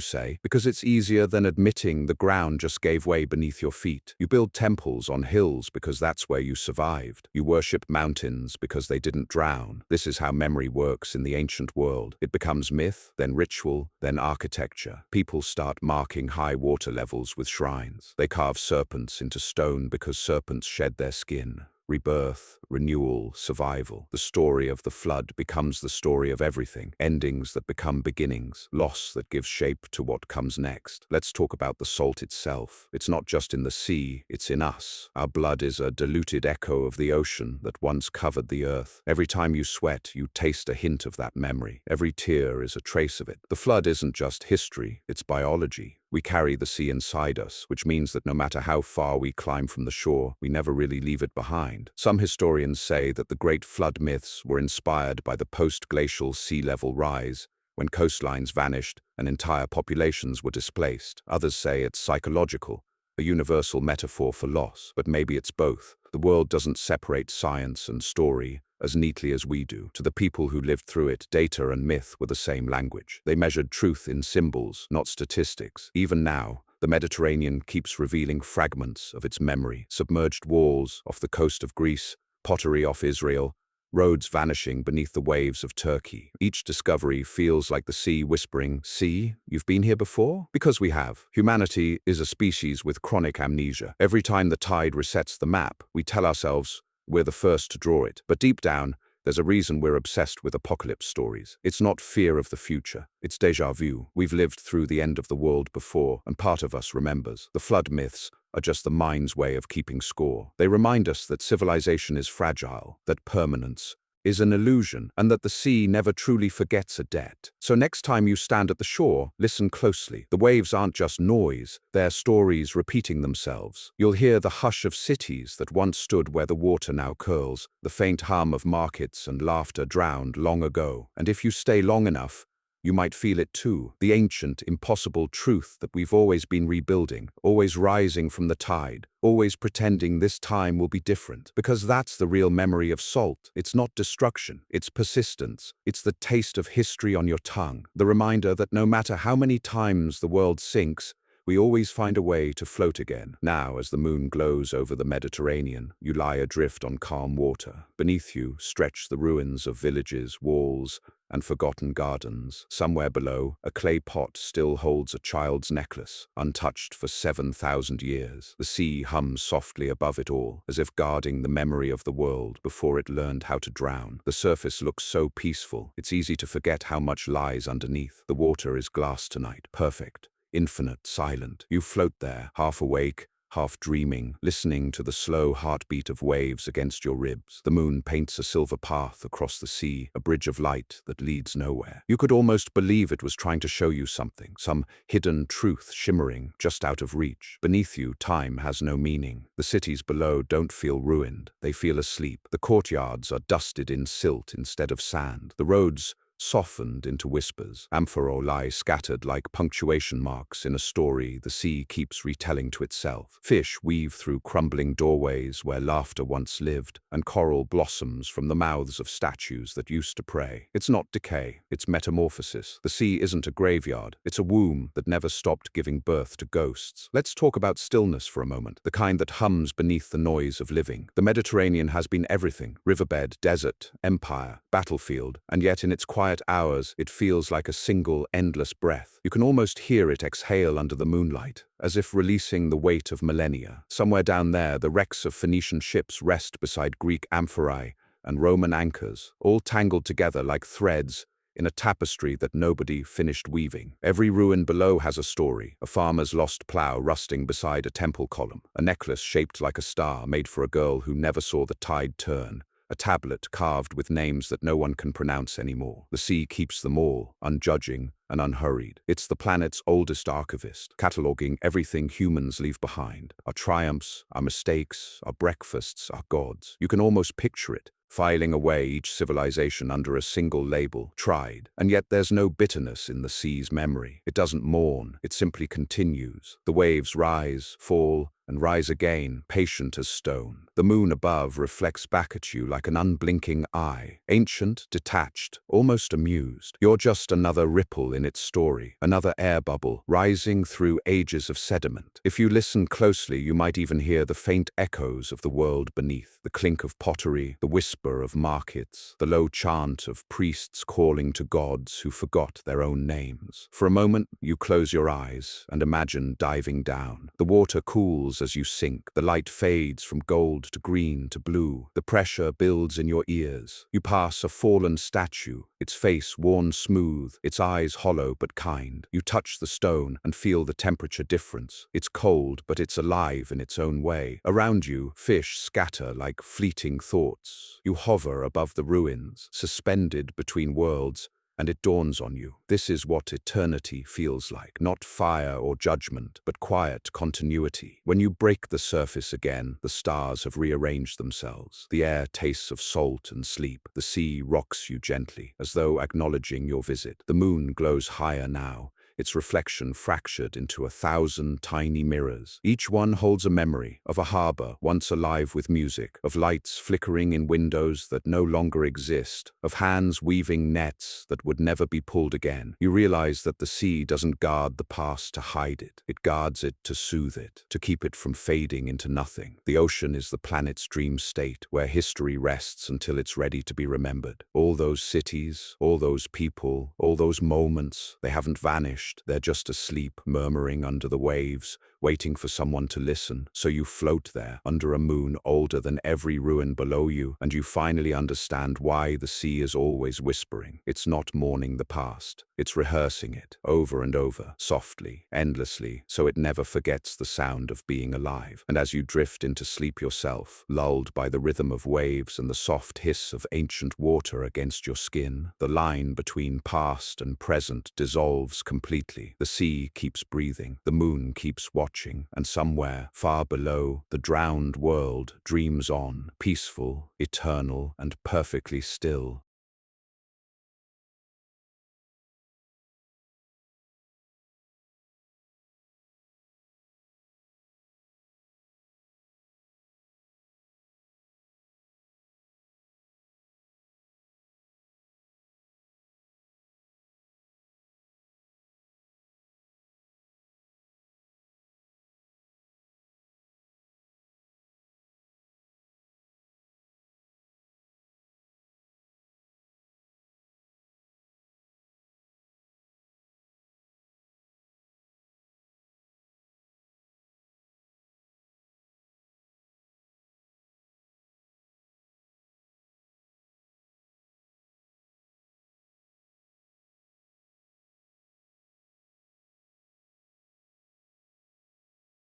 say, because it's easier than admitting the ground just gave way beneath your feet. You build temples on hills because that's where you survived. You worship mountains because they didn't drown. This is how memory works in the ancient world. It becomes myth, then ritual, then architecture. People start marking high water levels with shrines. They carve serpents into stone because serpents shed their skin. Rebirth, renewal, survival. The story of the flood becomes the story of everything. Endings that become beginnings. Loss that gives shape to what comes next. Let's talk about the salt itself. It's not just in the sea, it's in us. Our blood is a diluted echo of the ocean that once covered the earth. Every time you sweat, you taste a hint of that memory. Every tear is a trace of it. The flood isn't just history, it's biology. We carry the sea inside us, which means that no matter how far we climb from the shore, we never really leave it behind. Some historians say that the great flood myths were inspired by the post-glacial sea level rise, when coastlines vanished and entire populations were displaced. Others say it's psychological, a universal metaphor for loss, but maybe it's both. The world doesn't separate science and story as neatly as we do. To the people who lived through it, data and myth were the same language. They measured truth in symbols, not statistics. Even now, the Mediterranean keeps revealing fragments of its memory: submerged walls off the coast of Greece, pottery off Israel, roads vanishing beneath the waves of Turkey. Each discovery feels like the sea whispering, "See, you've been here before?" Because we have. Humanity is a species with chronic amnesia. Every time the tide resets the map, we tell ourselves we're the first to draw it. But deep down, there's a reason we're obsessed with apocalypse stories. It's not fear of the future. It's déjà vu. We've lived through the end of the world before, and part of us remembers. The flood myths are just the mind's way of keeping score. They remind us that civilization is fragile, that permanence is an illusion, and that the sea never truly forgets a debt. So next time you stand at the shore, listen closely. The waves aren't just noise, they're stories repeating themselves. You'll hear the hush of cities that once stood where the water now curls, the faint hum of markets and laughter drowned long ago. And if you stay long enough, you might feel it too. The ancient, impossible truth that we've always been rebuilding, always rising from the tide, always pretending this time will be different. Because that's the real memory of salt. It's not destruction, it's persistence. It's the taste of history on your tongue. The reminder that no matter how many times the world sinks, we always find a way to float again. Now, as the moon glows over the Mediterranean, you lie adrift on calm water. Beneath you stretch the ruins of villages, walls, and forgotten gardens. Somewhere below, a clay pot still holds a child's necklace, untouched for 7,000 years. The sea hums softly above it all, as if guarding the memory of the world before it learned how to drown. The surface looks so peaceful, it's easy to forget how much lies underneath. The water is glass tonight, perfect, infinite, silent. You float there, half awake, half dreaming, listening to the slow heartbeat of waves against your ribs. The moon paints a silver path across the sea, a bridge of light that leads nowhere. You could almost believe it was trying to show you something, some hidden truth shimmering just out of reach. Beneath you, time has no meaning. The cities below don't feel ruined, they feel asleep. The courtyards are dusted in silt instead of sand. The roads softened into whispers. Amphora lie scattered like punctuation marks in a story the sea keeps retelling to itself. Fish weave through crumbling doorways where laughter once lived, and coral blossoms from the mouths of statues that used to pray. It's not decay, it's metamorphosis. The sea isn't a graveyard, it's a womb that never stopped giving birth to ghosts. Let's talk about stillness for a moment, the kind that hums beneath the noise of living. The Mediterranean has been everything: riverbed, desert, empire, battlefield, and yet in its quiet hours, it feels like a single, endless breath. You can almost hear it exhale under the moonlight, as if releasing the weight of millennia. Somewhere down there, the wrecks of Phoenician ships rest beside Greek amphorae and Roman anchors, all tangled together like threads in a tapestry that nobody finished weaving. Every ruin below has a story: a farmer's lost plow rusting beside a temple column, a necklace shaped like a star made for a girl who never saw the tide turn, a tablet carved with names that no one can pronounce anymore. The sea keeps them all, unjudging and unhurried. It's the planet's oldest archivist, cataloging everything humans leave behind: our triumphs, our mistakes, our breakfasts, our gods. You can almost picture it, filing away each civilization under a single label: tried. And yet there's no bitterness in the sea's memory. It doesn't mourn, it simply continues. The waves rise, fall, and rise again, patient as stone. The moon above reflects back at you like an unblinking eye, ancient, detached, almost amused. You're just another ripple in its story, another air bubble rising through ages of sediment. If you listen closely, you might even hear the faint echoes of the world beneath: the clink of pottery, the whisper of markets, the low chant of priests calling to gods who forgot their own names. For a moment, you close your eyes and imagine diving down. The water cools as you sink. The light fades from gold to green to blue. The pressure builds in your ears. You pass a fallen statue, its face worn smooth, its eyes hollow but kind. You touch the stone and feel the temperature difference. It's cold, but it's alive in its own way. Around you, fish scatter like fleeting thoughts. You hover above the ruins, suspended between worlds, and it dawns on you: this is what eternity feels like. Not fire or judgment, but quiet continuity. When you break the surface again, the stars have rearranged themselves. The air tastes of salt and sleep. The sea rocks you gently, as though acknowledging your visit. The moon glows higher now, its reflection fractured into 1,000 tiny mirrors. Each one holds a memory of a harbor once alive with music, of lights flickering in windows that no longer exist, of hands weaving nets that would never be pulled again. You realize that the sea doesn't guard the past to hide it. It guards it to soothe it, to keep it from fading into nothing. The ocean is the planet's dream state, where history rests until it's ready to be remembered. All those cities, all those people, all those moments, they haven't vanished. They're just asleep, murmuring under the waves, waiting for someone to listen. So you float there, under a moon older than every ruin below you, and you finally understand why the sea is always whispering. It's not mourning the past. It's rehearsing it, over and over, softly, endlessly, so it never forgets the sound of being alive. And as you drift into sleep yourself, lulled by the rhythm of waves and the soft hiss of ancient water against your skin, the line between past and present dissolves completely. The sea keeps breathing, the moon keeps watching, and somewhere, far below, the drowned world dreams on, peaceful, eternal, and perfectly still.